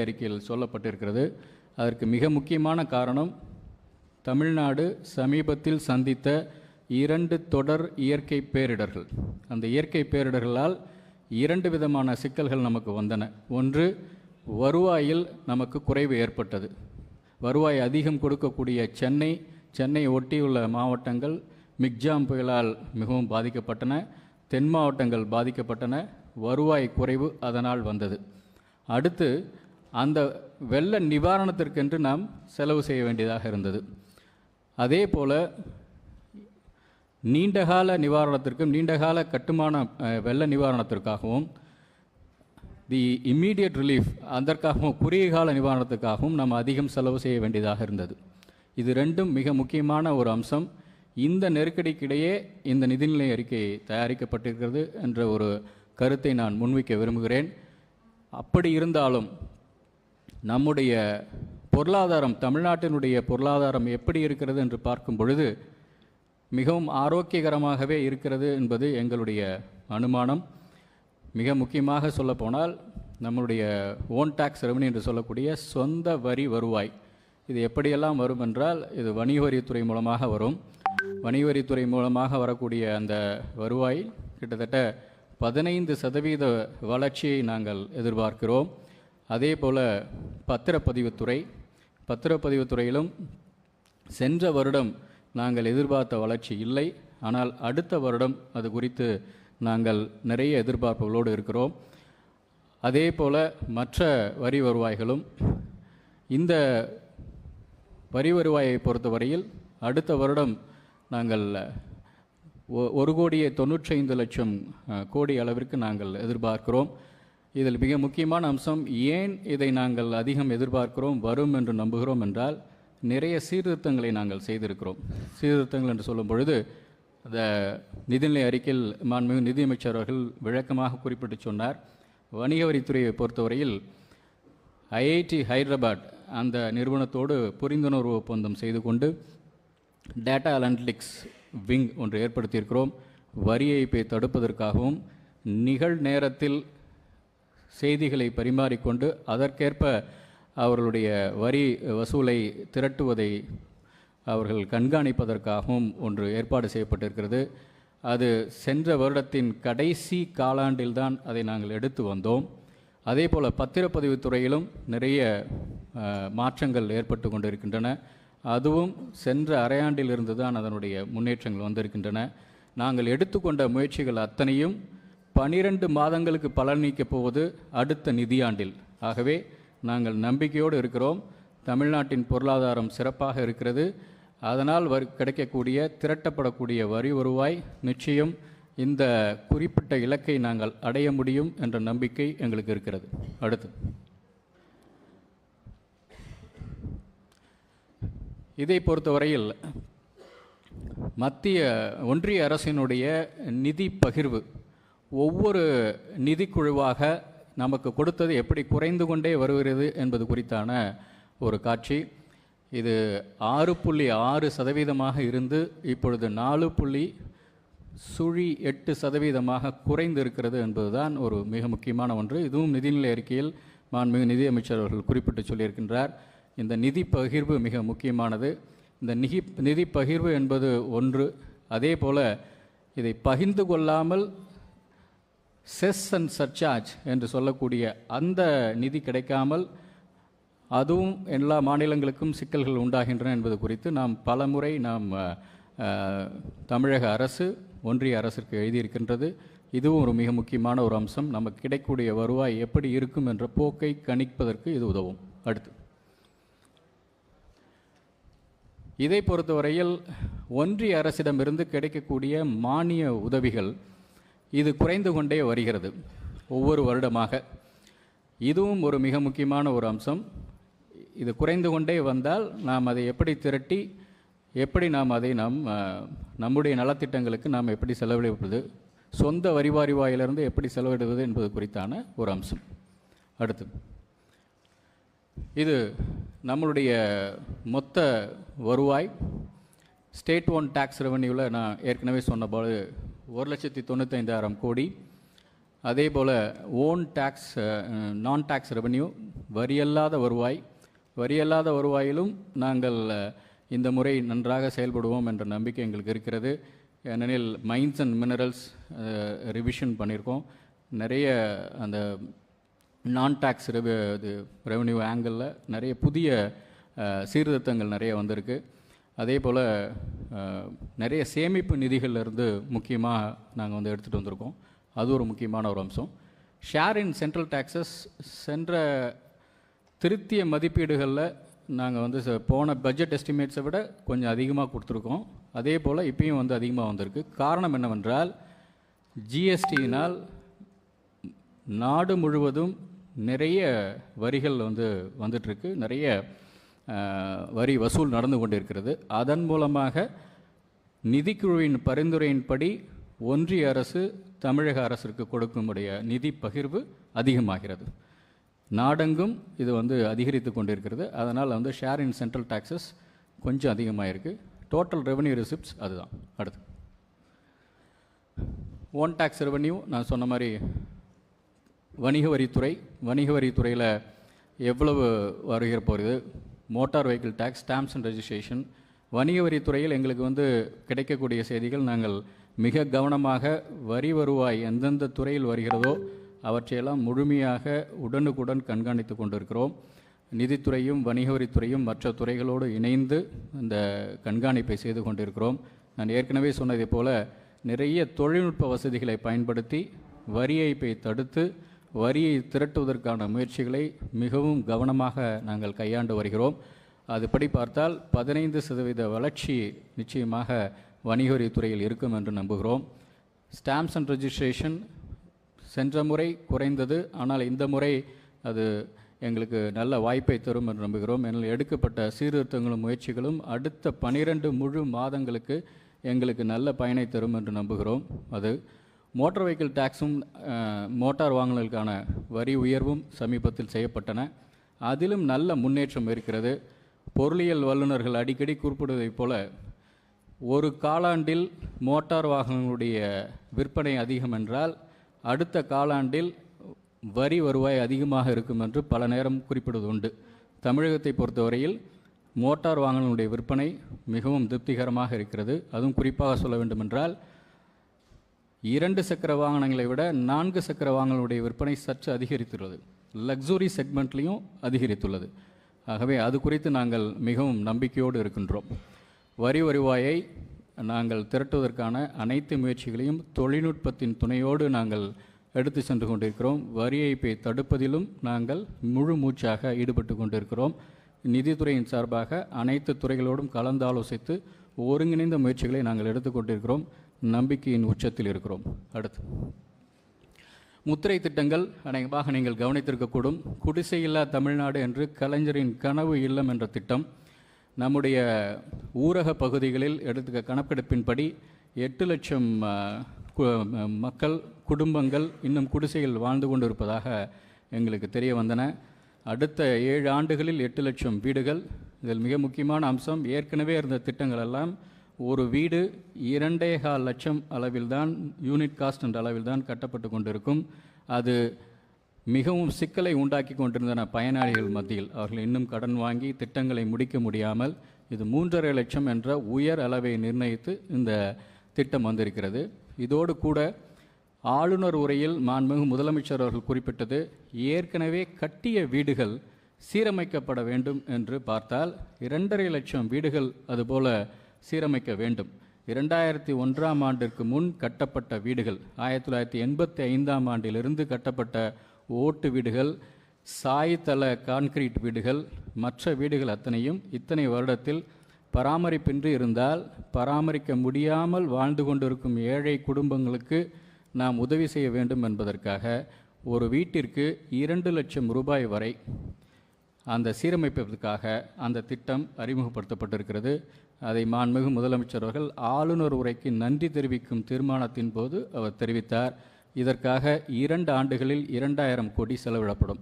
அறிக்கையில் சொல்லப்பட்டிருக்கிறது. அதற்கு மிக முக்கியமான காரணம் தமிழ்நாடு சமீபத்தில் சந்தித்த 2 தொடர் இயற்கை பேரிடர்கள். அந்த இயற்கை பேரிடர்களால் 2 விதமான சிக்கல்கள் நமக்கு வந்தன. ஒன்று, வருவாயில் நமக்கு குறைவு ஏற்பட்டது. வருவாய் அதிகம் கொடுக்கக்கூடிய சென்னை ஒட்டியுள்ள மாவட்டங்கள் மிக்ஜாம் புயலால் மிகவும் பாதிக்கப்பட்டன. தென் மாவட்டங்கள் பாதிக்கப்பட்டன. வருவாய் குறைவு அதனால் வந்தது. அடுத்து, அந்த வெள்ள நிவாரணத்திற்கென்று நாம் செலவு செய்ய வேண்டியதாக இருந்தது. அதே போல் நீண்டகால நிவாரணத்திற்கும் நீண்டகால கட்டுமான வெள்ள நிவாரணத்திற்காகவும் தி இம்மீடியட் ரிலீஃப் அதற்காகவும் குறுகிய கால நிவாரணத்துக்காகவும் நாம் அதிகம் செலவு செய்ய வேண்டியதாக இருந்தது. இது ரெண்டும் மிக முக்கியமான ஒரு அம்சம். இந்த நெருக்கடிக்கிடையே இந்த நிதிநிலை அறிக்கை தயாரிக்கப்பட்டிருக்கிறது என்ற ஒரு கருத்தை நான் முன்வைக்க விரும்புகிறேன். அப்படி இருந்தாலும் நம்முடைய பொருளாதாரம், தமிழ்நாட்டினுடைய பொருளாதாரம் எப்படி இருக்கிறது என்று பார்க்கும் பொழுது மிகவும் ஆரோக்கியகரமாகவே இருக்கிறது என்பது எங்களுடைய அனுமானம். மிக முக்கியமாக சொல்லப்போனால் நம்முடைய ஓன் டேக்ஸ் ரெவன்யூ என்று சொல்லக்கூடிய சொந்த வரி வருவாய், இது எப்படியெல்லாம் வரும் என்றால், இது வணிக வரித்துறை மூலமாக வரும். வணிக வரித்துறை மூலமாக வரக்கூடிய அந்த வருவாய் கிட்டத்தட்ட 15% வளர்ச்சியை நாங்கள் எதிர்பார்க்கிறோம். அதே போல் பத்திரப்பதிவுத்துறையிலும் சென்ற வருடம் நாங்கள் எதிர்பார்த்த வளர்ச்சி இல்லை. ஆனால் அடுத்த வருடம் அது குறித்து நாங்கள் நிறைய எதிர்பார்ப்புகளோடு இருக்கிறோம். அதே போல் மற்ற வரி வருவாய்களும், இந்த வரி வருவாயை பொறுத்தவரையில் அடுத்த வருடம் நாங்கள் 1,95,00,000 கோடி அளவிற்கு நாங்கள் எதிர்பார்க்கிறோம். இதில் மிக முக்கியமான அம்சம், ஏன் இதை நாங்கள் அதிகம் எதிர்பார்க்கிறோம், வரும் என்று நம்புகிறோம் என்றால், நிறைய சீர்திருத்தங்களை நாங்கள் செய்திருக்கிறோம். சீர்திருத்தங்கள் என்று சொல்லும் பொழுது, அந்த நிதிநிலை அறிக்கையில் மாண்புமிகு நிதியமைச்சர் அவர்கள் விளக்கமாக குறிப்பிட்டு சொன்னார். வணிக வரித்துறையை பொறுத்தவரையில் ஐஐடி ஹைதராபாத் அந்த நிறுவனத்தோடு புரிந்துணர்வு ஒப்பந்தம் செய்து கொண்டு டேட்டா அனலிட்டிக்ஸ் விங் ஒன்று ஏற்படுத்தியிருக்கிறோம். வரி ஏய்ப்பை தடுப்பதற்காகவும் நிகழ்நேரத்தில் செய்திகளை பரிமாறிக்கொண்டு அதற்கேற்ப அவர்களுடைய வரி வசூலை திரட்டுவதை அவர்கள் கண்காணிப்பதற்காகவும் ஒன்று ஏற்பாடு செய்யப்பட்டிருக்கிறது. அது சென்ற வருடத்தின் கடைசி காலாண்டில்தான் அதை நாங்கள் எடுத்து வந்தோம். அதே போல் பத்திரப்பதிவுத்துறையிலும் நிறைய மாற்றங்கள் ஏற்பட்டு கொண்டிருக்கின்றன. அதுவும் சென்ற அரையாண்டிலிருந்து தான் அதனுடைய முன்னேற்றங்கள் வந்திருக்கின்றன. நாங்கள் எடுத்துக்கொண்ட முயற்சிகள் அத்தனையும் 12 மாதங்களுக்கு பலனளிக்கப் போவது அடுத்த நிதியாண்டில். ஆகவே நாங்கள் நம்பிக்கையோடு இருக்கிறோம். தமிழ்நாட்டின் பொருளாதாரம் சிறப்பாக இருக்கிறது. அதனால் கிடைக்கக்கூடிய திரட்டப்படக்கூடிய வரி வருவாய் நிச்சயம் இந்த குறிப்பிட்ட இலக்கை நாங்கள் அடைய முடியும் என்ற நம்பிக்கை எங்களுக்கு இருக்கிறது. அடுத்து, இதை பொறுத்தவரையில் ஒன்றிய அரசினுடைய நிதி பகிர்வு ஒவ்வொரு நிதிக்குழுவாக நமக்கு கொடுத்தது எப்படி குறைந்து கொண்டே வருகிறது என்பது குறித்தான ஒரு காட்சி. இது 6.6% இருந்து இப்பொழுது 4.08% குறைந்து இருக்கிறது என்பதுதான் ஒரு மிக முக்கியமான ஒன்று. இதுவும் நிதிநிலை அறிக்கையில் மாண்புமிகு நிதியமைச்சர் அவர்கள் குறிப்பிட்டு சொல்லியிருக்கின்றார். இந்த நிதி பகிர்வு மிக முக்கியமானது. இந்த நிதி பகிர்வு என்பது ஒன்று. அதே போல் இதை பகிர்ந்து கொள்ளாமல் செஸ் அண்ட் சர்சார்ஜ் என்று சொல்லக்கூடிய அந்த நிதி கிடைக்காமல் அதுவும் எல்லா மாநிலங்களுக்கும் சிக்கல்கள் உண்டாகின்றன என்பது குறித்து நாம் பலமுறை தமிழக அரசு ஒன்றிய அரசிற்கு எழுதியிருக்கின்றது. இதுவும் ஒரு மிக முக்கியமான ஒரு அம்சம். நமக்கு கிடைக்கக்கூடிய வருவாய் எப்படி இருக்கும் என்ற போக்கை கணிப்பதற்கு இது உதவும். அடுத்து, இதை பொறுத்தவரையில் ஒன்றிய அரசிடமிருந்து கிடைக்கக்கூடிய மானிய உதவிகள் இது குறைந்து கொண்டே வருகிறது ஒவ்வொரு வருடமாக. இதுவும் ஒரு மிக முக்கியமான ஒரு அம்சம். இது குறைந்து கொண்டே வந்தால் நாம் அதை எப்படி திரட்டி எப்படி அதை நம்முடைய நலத்திட்டங்களுக்கு நாம் எப்படி செலவிடுவது, சொந்த வருவாயிலிருந்து எப்படி செலவிடுவது என்பது குறித்தான ஒரு அம்சம். அடுத்து, இது நம்மளுடைய மொத்த வருவாய். ஸ்டேட் ஓன் டேக்ஸ் ரெவன்யூவில் நான் ஏற்கனவே சொன்னபோது 1,95,000 கோடி. அதே போல் ஓன் டேக்ஸ் நான் டேக்ஸ் ரெவன்யூ வரியல்லாத வருவாய். வரியல்லாத வருவாயிலும் நாங்கள் இந்த முறை நன்றாக செயல்படுவோம் என்ற நம்பிக்கை எங்களுக்கு இருக்கிறது. ஏனெனில் மைன்ஸ் அண்ட் மினரல்ஸ் ரிவிஷன் பண்ணியிருக்கோம். நிறைய அந்த நான் டேக்ஸ் ரெவென்யூ ஆங்கிளில் நிறைய புதிய சீர்திருத்தங்கள் நிறைய வந்திருக்கு. அதே போல் நிறைய சேமிப்பு நிதிகள்லேருந்து முக்கியமாக நாங்கள் வந்து எடுத்துகிட்டு வந்திருக்கோம். அது ஒரு முக்கியமான ஒரு அம்சம். ஷேர் இன் சென்ட்ரல் டேக்ஸஸ் சென்ற திருத்திய மதிப்பீடுகளில் நாங்கள் வந்து போன பட்ஜெட் எஸ்டிமேட்ஸை விட கொஞ்சம் அதிகமாக கொடுத்துருக்கோம். அதே போல் இப்பயும் வந்து அதிகமாக வந்திருக்கு. காரணம் என்னவென்றால் ஜிஎஸ்டியினால் நாடு முழுவதும் நிறைய வரிகள் வந்துட்டுருக்கு. நிறைய வரி வசூல் நடந்து கொண்டிருக்கிறது. அதன் மூலமாக நிதிக்குழுவின் பரிந்துரையின்படி ஒன்றிய அரசு தமிழக அரசிற்கு கொடுக்கும்படிய நிதி பகிர்வு அதிகமாகிறது. நாடெங்கும் இது அதிகரித்து கொண்டிருக்கிறது. அதனால் ஷேர் இன் சென்ட்ரல் டேக்ஸஸ் கொஞ்சம் அதிகமாக இருக்குது. டோட்டல் ரெவன்யூ ரிசிப்ட்ஸ் அதுதான். அடுத்து ஓன் டேக்ஸ் ரெவன்யூ நான் சொன்ன மாதிரி வணிக வரித்துறை. வணிக வரித்துறையில் எவ்வளவு வருகிற போகிறது? Motor vehicle tax, stamps and registration. வணிக வரித்துறையில் எங்களுக்கு கிடைக்கக்கூடிய செய்திகள், நாங்கள் மிக கவனமாக வரி வருவாய் எந்தெந்த துறையில் வருகிறதோ அவற்றையெல்லாம் முழுமையாக உடனுக்குடன் கண்காணித்து கொண்டிருக்கிறோம். நிதித்துறையும் வணிக வரித்துறையும் மற்ற துறைகளோடு இணைந்து இந்த கண்காணிப்பை செய்து கொண்டிருக்கிறோம். நான் ஏற்கனவே சொன்னதை போல நிறைய தொழில்நுட்ப வசதிகளை பயன்படுத்தி வரி ஏய்ப்பை தடுத்து வரியை திரட்டுவதற்கான முயற்சிகளை மிகவும் கவனமாக நாங்கள் கையாண்டு வருகிறோம். அதுபடி பார்த்தால் 15% வளர்ச்சி நிச்சயமாக வணிக வரித்துறையில் இருக்கும் என்று நம்புகிறோம். ஸ்டாம்ப்ஸ் அண்ட் ரெஜிஸ்ட்ரேஷன் சென்ற முறை குறைந்தது, ஆனால் இந்த முறை அது எங்களுக்கு நல்ல வாய்ப்பை தரும் என்று நம்புகிறோம். என்னால் எடுக்கப்பட்ட சீர்திருத்தங்களும் முயற்சிகளும் அடுத்த 12 முழு மாதங்களுக்கு எங்களுக்கு நல்ல பயனை தரும் என்று நம்புகிறோம். அது மோட்டார் வெஹிக்கிள் டேக்ஸும் மோட்டார் வாகனங்களுக்கான வரி உயர்வும் சமீபத்தில் செய்யப்பட்டன. அதிலும் நல்ல முன்னேற்றம் இருக்கிறது. பொருளியல் வல்லுநர்கள் அடிக்கடி குறிப்பிடுவதைப் போல ஒரு காலாண்டில் மோட்டார் வாகனங்களுடைய விற்பனை அதிகம் என்றால் அடுத்த காலாண்டில் வரி வருவாய் அதிகமாக இருக்கும் என்று பல நேரம் குறிப்பிடுவது உண்டு. தமிழகத்தை பொறுத்தவரையில் மோட்டார் வாகனங்களுடைய விற்பனை மிகவும் திருப்திகரமாக இருக்கிறது. அதுவும் குறிப்பாக சொல்ல வேண்டுமென்றால் 2 சக்கர வாகனங்களை விட 4 சக்கர வாகனங்களுடைய விற்பனை சற்று அதிகரித்துள்ளது. லக்ஸுரி செக்மெண்ட்லேயும் அதிகரித்துள்ளது. ஆகவே அது குறித்து நாங்கள் மிகவும் நம்பிக்கையோடு இருக்கின்றோம். வரி வருவாயை நாங்கள் திரட்டுவதற்கான அனைத்து முயற்சிகளையும் தொழில்நுட்பத்தின் துணையோடு நாங்கள் எடுத்து சென்று கொண்டிருக்கிறோம். வரி ஏய்ப்பை தடுப்பதிலும் நாங்கள் முழு மூச்சாக ஈடுபட்டு கொண்டிருக்கிறோம். நிதித்துறையின் சார்பாக அனைத்து துறைகளோடும் கலந்தாலோசித்து ஒருங்கிணைந்த முயற்சிகளை நாங்கள் எடுத்துக்கொண்டிருக்கிறோம். நம்பிக்கையின் உச்சத்தில் இருக்கிறோம். அடுத்து முத்திரை திட்டங்கள் அநேகமாக நீங்கள் கவனித்திருக்கக்கூடும். குடிசையில்லா தமிழ்நாடு என்று கலைஞரின் கனவு இல்லம் என்ற திட்டம் நம்முடைய ஊரக பகுதிகளில் எடுத்துக்க கணக்கெடுப்பின்படி 8 லட்சம் மக்கள் குடும்பங்கள் இன்னும் குடிசையில் வாழ்ந்து கொண்டிருப்பதாக எங்களுக்கு தெரிய வந்தன. அடுத்த 7 ஆண்டுகளில் 8 லட்சம் வீடுகள். இதில் மிக முக்கியமான அம்சம், ஏற்கனவே இருந்த திட்டங்கள் எல்லாம் ஒரு வீடு 2.25 லட்சம் அளவில்தான், யூனிட் காஸ்ட் என்ற அளவில்தான் கட்டப்பட்டு கொண்டிருக்கும். அது மிகவும் சிக்கலை உண்டாக்கி கொண்டிருந்தன பயனாளிகள் மத்தியில். அவர்கள் இன்னும் கடன் வாங்கி திட்டங்களை முடிக்க முடியாமல் இது 3.5 லட்சம் என்ற உயர் அளவை நிர்ணயித்து இந்த திட்டம் வந்திருக்கிறது. இதோடு கூட ஆளுநர் உரையில் மாண்புமிகு முதலமைச்சர் அவர்கள் குறிப்பிட்டது, ஏற்கனவே கட்டிய வீடுகள் சீரமைக்கப்பட வேண்டும் என்று பார்த்தால் 2.5 லட்சம் வீடுகள் அதுபோல சீரமைக்க வேண்டும். 2001ஆம் ஆண்டிற்கு முன் கட்டப்பட்ட வீடுகள், 1985ஆம் ஆண்டிலிருந்து கட்டப்பட்ட ஓட்டு வீடுகள், சாய்தள கான்கிரீட் வீடுகள், மற்ற வீடுகள் அத்தனையும் இத்தனை வருடத்தில் பராமரிப்பின்றி இருந்தால் பராமரிக்க முடியாமல் வாழ்ந்து கொண்டிருக்கும் ஏழை குடும்பங்களுக்கு நாம் உதவி செய்ய வேண்டும் என்பதற்காக ஒரு வீட்டிற்கு 2 லட்சம் ரூபாய் வரை அந்த சீரமைப்பதற்காக அந்த திட்டம் அறிமுகப்படுத்தப்பட்டிருக்கிறது. அதை மாண்புமிகு முதலமைச்சர் அவர்கள் ஆளுநர் உரைக்கு நன்றி தெரிவிக்கும் தீர்மானத்தின் போது அவர் தெரிவித்தார். இதற்காக 2 ஆண்டுகளில் 2000 கோடி செலவிடப்படும்.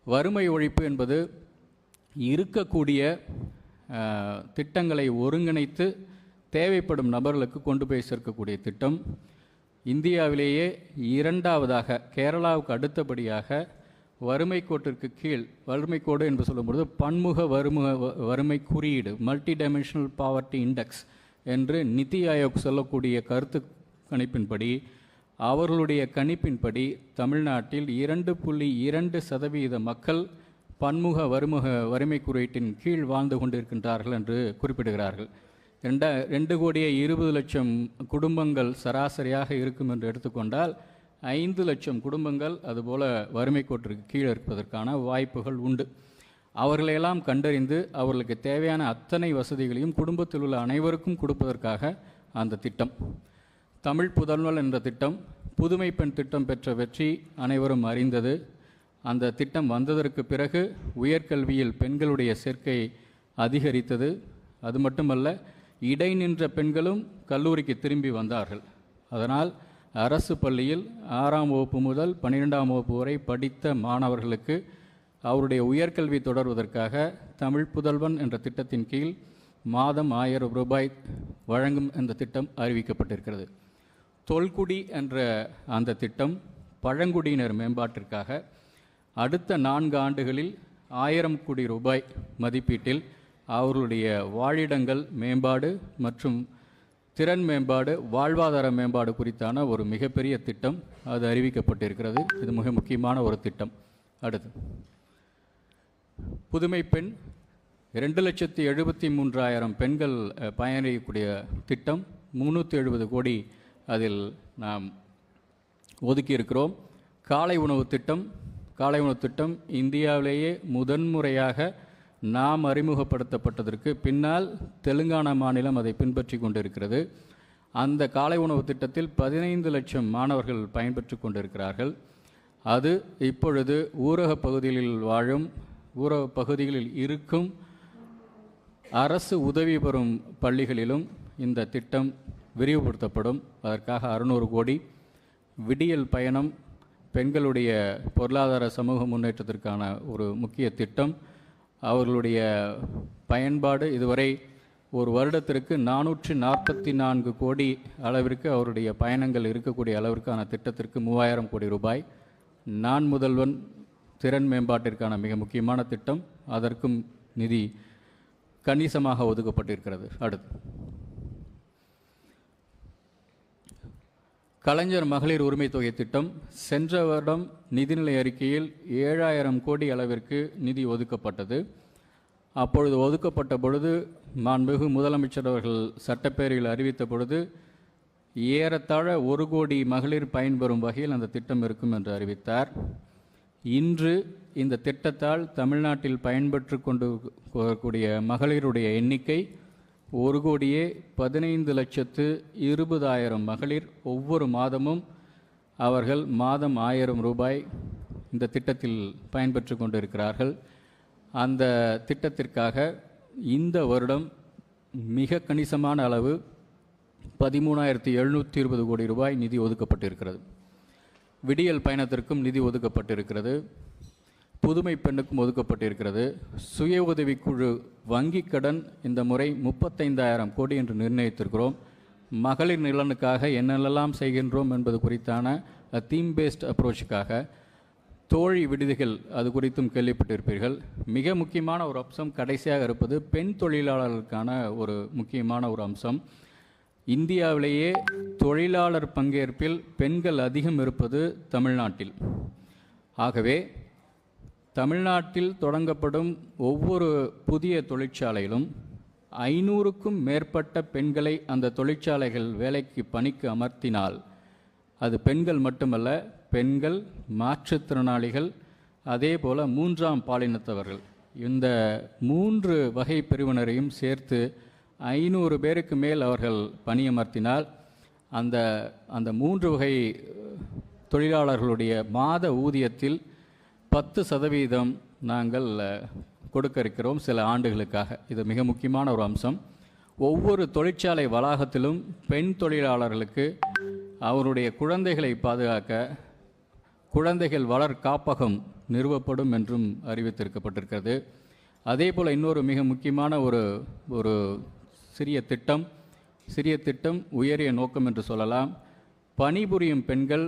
வறுமை ஒழிப்பு என்பது இருக்கக்கூடிய திட்டங்களை ஒருங்கிணைத்து தேவைப்படும் நபர்களுக்கு கொண்டு போய் சேர்க்கக்கூடிய திட்டம். இந்தியாவிலேயே 2ஆவதாக கேரளாவுக்கு அடுத்தபடியாக வறுமை கோட்டிற்கு கீழ், வறுமை கோடு என்று சொல்லும்பொழுது பன்முக வறுமை குறியீடு, மல்டி டைமென்ஷனல் பாவர்ட்டி இண்டெக்ஸ் என்று நிதி ஆயோக் சொல்லக்கூடிய கருத்து கணிப்பின்படி, அவர்களுடைய கணிப்பின்படி தமிழ்நாட்டில் 2.2% மக்கள் பன்முக வறுமை குறியீட்டின் கீழ் வாழ்ந்து கொண்டிருக்கின்றார்கள் என்று குறிப்பிடுகிறார்கள். 2,20,00,000 குடும்பங்கள் சராசரியாக இருக்கும் என்று எடுத்துக்கொண்டால் 5 லட்சம் குடும்பங்கள் அதுபோல வறுமை கோட்டிற்கு கீழே இருப்பதற்கான வாய்ப்புகள் உண்டு. அவர்களையெல்லாம் கண்டறிந்து அவர்களுக்கு தேவையான அத்தனை வசதிகளையும் குடும்பத்தில் உள்ள அனைவருக்கும் கொடுப்பதற்காக அந்த திட்டம். தமிழ் புதல்வன் என்ற திட்டம், புதுமை பெண் திட்டம் பெற்ற வெற்றி அனைவரும் அறிந்தது. அந்த திட்டம் வந்ததற்கு பிறகு உயர்கல்வியில் பெண்களுடைய சேர்க்கை அதிகரித்தது. அது மட்டுமல்ல, இடைநின்ற பெண்களும் கல்லூரிக்கு திரும்பி வந்தார்கள். அதனால் அரசு பள்ளியில் 6ஆம் வகுப்பு முதல் 12ஆம் வகுப்பு வரை படித்த மாணவர்களுக்கு அவருடைய உயர்கல்வி தொடர்வதற்காக தமிழ் புதல்வன் என்ற திட்டத்தின் கீழ் மாதம் 1000 ரூபாய் வழங்கும் இந்த திட்டம் அறிவிக்கப்பட்டிருக்கிறது. தொல்குடி என்ற அந்த திட்டம் பழங்குடியினர் மேம்பாட்டிற்காக அடுத்த 4 ஆண்டுகளில் 1000 கோடி ரூபாய் மதிப்பீட்டில் அவர்களுடைய வாழிடங்கள் மேம்பாடு மற்றும் திறன் மேம்பாடு, வாழ்வாதார மேம்பாடு குறித்தான ஒரு மிகப்பெரிய திட்டம் அது அறிவிக்கப்பட்டிருக்கிறது. இது மிக முக்கியமான ஒரு திட்டம். அடுத்து புதுமை பெண், 2,73,000 பெண்கள் பயனடையக்கூடிய திட்டம், 370 கோடி அதில் நாம் ஒதுக்கியிருக்கிறோம். காலை உணவு திட்டம் இந்தியாவிலேயே முதன்முறையாக நாம் அறிமுகப்படுத்தப்பட்டதற்கு பின்னால் தெலுங்கானா மாநிலம் அதை பின்பற்றி கொண்டிருக்கிறது. அந்த காலை உணவு திட்டத்தில் 15 லட்சம் மாணவர்கள் பயன்பெற்று கொண்டிருக்கிறார்கள். அது இப்பொழுது ஊரக பகுதிகளில் இருக்கும் அரசு உதவி பெறும் பள்ளிகளிலும் இந்த திட்டம் விரிவுபடுத்தப்படும். அதற்காக 600 கோடி. விடியல் பயணம் பெண்களுடைய பொருளாதார சமூக முன்னேற்றத்திற்கான ஒரு முக்கிய திட்டம். அவர்களுடைய பயன்பாடு இதுவரை ஒரு வருடத்திற்கு 444 கோடி அளவிற்கு அவருடைய பயணங்கள் இருக்கக்கூடிய அளவிற்கான திட்டத்திற்கு 3000 கோடி ரூபாய். நான் முதல்வன் திறன் மேம்பாட்டிற்கான மிக முக்கியமான திட்டம், அதற்கும் நிதி கணிசமாக ஒதுக்கப்பட்டிருக்கிறது. அடுத்து கலைஞர் மகளிர் உரிமை தொகை திட்டம். சென்ற வருடம் நிதிநிலை அறிக்கையில் 7000 கோடி அளவிற்கு நிதி ஒதுக்கப்பட்டது. அப்பொழுது ஒதுக்கப்பட்ட பொழுது மாண்புமிகு முதலமைச்சர் அவர்கள் சட்டப்பேரவையில் அறிவித்த பொழுது ஏறத்தாழ 1 கோடி மகளிர் பயன்பெறும் வகையில் அந்த திட்டம் இருக்கும் என்று அறிவித்தார். இன்று இந்த திட்டத்தால் தமிழ்நாட்டில் பயன்பெற்று கொண்டு வரக்கூடிய மகளிருடைய எண்ணிக்கை 1,15,20,000 மகளிர். ஒவ்வொரு மாதமும் அவர்கள் மாதம் 1000 ரூபாய் இந்த திட்டத்தில் பயன்பெற்று கொண்டிருக்கிறார்கள். அந்த திட்டத்திற்காக இந்த வருடம் மிக கணிசமான அளவு 13,720 கோடி ரூபாய் நிதி ஒதுக்கப்பட்டிருக்கிறது. விடியல் பயணத்திற்கும் நிதி ஒதுக்கப்பட்டிருக்கிறது. புதுமை பெண்ணுக்கும் ஒதுக்கப்பட்டிருக்கிறது. சுய உதவிக்குழு வங்கி கடன் இந்த முறை 35,000 கோடி என்று நிர்ணயித்திருக்கிறோம். மகளிர் நலனுக்காக என்னெல்லாம் செய்கின்றோம் என்பது குறித்தான தீம் பேஸ்ட் அப்ரோச்சுக்காக தோழி விடுதிகள், அது குறித்தும் கேள்விப்பட்டிருப்பீர்கள். மிக முக்கியமான ஒரு அம்சம் கடைசியாக இருப்பது பெண் தொழிலாளர்களுக்கான ஒரு முக்கியமான ஒரு அம்சம். இந்தியாவிலேயே தொழிலாளர் பங்கேற்பில் பெண்கள் அதிகம் இருப்பது தமிழ்நாட்டில். ஆகவே தமிழ்நாட்டில் தொடங்கப்படும் ஒவ்வொரு புதிய தொழிற்சாலையிலும் 500க்கும் மேற்பட்ட பெண்களை அந்த தொழிற்சாலைகள் வேலைக்கு பணிக்கு அமர்த்தினால் அது பெண்கள் மட்டுமல்ல, பெண்கள், மாற்றுத்திறனாளிகள், அதே போல் 3ஆம் பாலினத்தவர்கள், இந்த 3 வகை பிரிவினரையும் சேர்த்து 500 பேருக்கு மேல் அவர்கள் பணியமர்த்தினால் அந்த 3 வகை தொழிலாளர்களுடைய மாத ஊதியத்தில் 10% நாங்கள் கொடுக்க இருக்கிறோம் சில ஆண்டுகளுக்காக. இது மிக முக்கியமான ஒரு அம்சம். ஒவ்வொரு தொழிற்சாலை வளாகத்திலும் பெண் தொழிலாளர்களுக்கு அவருடைய குழந்தைகளை பாதுகாக்க குழந்தைகள் வளர் காப்பகம் நிறுவப்படும் என்றும் அறிவித்திருக்கப்பட்டிருக்கிறது. அதே போல் இன்னொரு மிக முக்கியமான ஒரு சிறிய திட்டம், உயரிய நோக்கம் என்று சொல்லலாம். பணிபுரியும் பெண்கள்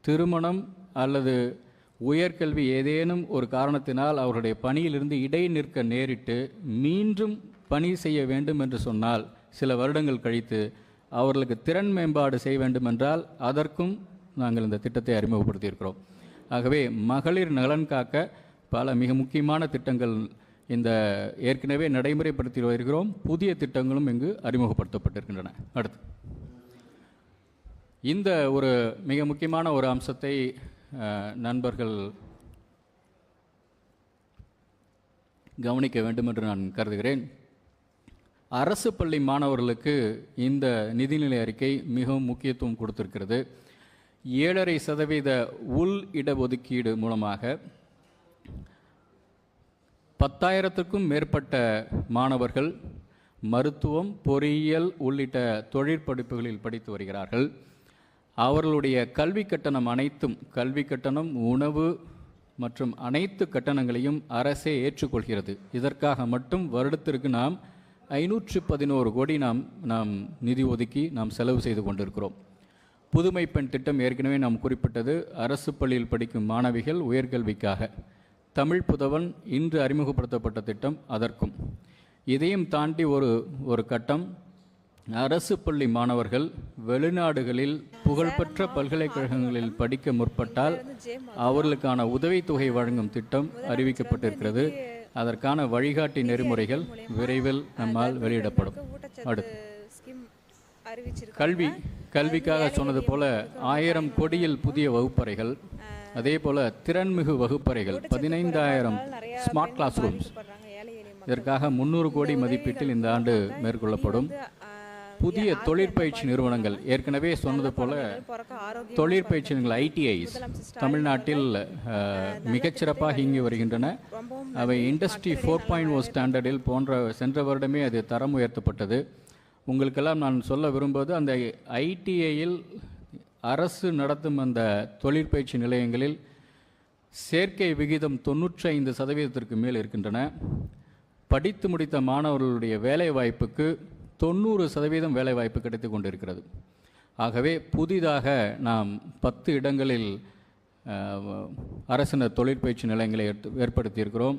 திருமணம் அல்லது உயர்கல்வி ஏதேனும் ஒரு காரணத்தினால் அவருடைய பணியிலிருந்து இடைநிற்க நேரிட்டு மீண்டும் பணி செய்ய வேண்டும் என்று சொன்னால் சில வருடங்கள் கழித்து அவர்களுக்கு திறன் மேம்பாடு செய்ய வேண்டுமென்றால் அதற்கும் நாங்கள் இந்த திட்டத்தை அறிமுகப்படுத்தியிருக்கிறோம். ஆகவே மகளிர் நலன் காக்க பல மிக முக்கியமான திட்டங்கள் இந்த ஏற்கனவே நடைமுறைப்படுத்தி வருகிறோம். புதிய திட்டங்களும் இங்கு அறிமுகப்படுத்தப்பட்டிருக்கின்றன. அடுத்து இந்த ஒரு மிக முக்கியமான ஒரு அம்சத்தை நண்பர்கள் கவனிக்க வேண்டும் என்று நான் கருதுகிறேன். அரசு பள்ளி மாணவர்களுக்கு இந்த நிதிநிலை அறிக்கை மிகவும் முக்கியத்துவம் கொடுத்திருக்கிறது. 7.5% உள் இடஒதுக்கீடு மூலமாக 10,000க்கும் மேற்பட்ட மாணவர்கள் மருத்துவம், பொறியியல் உள்ளிட்ட தொழிற்படிப்புகளில் படித்து வருகிறார்கள். அவர்களுடைய கல்வி கட்டணம் அனைத்தும், கல்வி கட்டணம், உணவு மற்றும் அனைத்து கட்டணங்களையும் அரசே ஏற்றுக்கொள்கிறது. இதற்காக மட்டும் வருடத்திற்கு நாம் 511 கோடி நாம் நிதி ஒதுக்கி நாம் செலவு செய்து கொண்டிருக்கிறோம். புதுமை பெண் திட்டம் ஏற்கனவே நாம் குறிப்பிட்டது. அரசு பள்ளியில் படிக்கும் மாணவிகள் உயர்கல்விக்காக. தமிழ் புதவன் இன்று அறிமுகப்படுத்தப்பட்ட திட்டம் அதற்கும். இதையும் தாண்டி ஒரு கட்டம், அரசு பள்ளி மாணவர்கள் வெளிநாடுகளில் புகழ்பெற்ற பல்கலைக்கழகங்களில் படிக்க முற்பட்டால் அவர்களுக்கான உதவித்தொகை வழங்கும் திட்டம் அறிவிக்கப்பட்டிருக்கிறது. அதற்கான வழிகாட்டி நெறிமுறைகள் விரைவில் நம்மால் வெளியிடப்படும். அடுத்து கல்விக்காக சொன்னது போல 1000 கோடியில் புதிய வகுப்பறைகள், அதே போல திறன்மிகு வகுப்பறைகள் 15,000 ஸ்மார்ட் கிளாஸ் ரூம்ஸ். இதற்காக 300 கோடி மதிப்பீட்டில் இந்த ஆண்டு மேற்கொள்ளப்படும். புதிய தொழிற்பயிற்சி நிறுவனங்கள், ஏற்கனவே சொன்னது போல தொழிற்பயிற்சி நிறுவனங்கள் ஐடிஐஸ் தமிழ்நாட்டில் மிகச்சிறப்பாக இயங்கி வருகின்றன. அவை இண்டஸ்ட்ரி 4.0 ஸ்டாண்டர்டில் சென்ற வருடமே அது தரம் உயர்த்தப்பட்டது. உங்களுக்கெல்லாம் நான் சொல்ல விரும்புவது, அந்த ஐடிஐயில் அரசு நடத்தும் அந்த தொழிற்பயிற்சி நிலையங்களில் சேர்க்கை விகிதம் 95% மேல் இருக்கின்றன. படித்து முடித்த மாணவர்களுடைய வேலை வாய்ப்புக்கு 90% வேலை வாய்ப்பு கிடைத்து கொண்டிருக்கிறது. ஆகவே புதிதாக நாம் 10 இடங்களில் அரசின தொழிற்பயிற்சி நிலையங்களை ஏற்படுத்தியிருக்கிறோம்.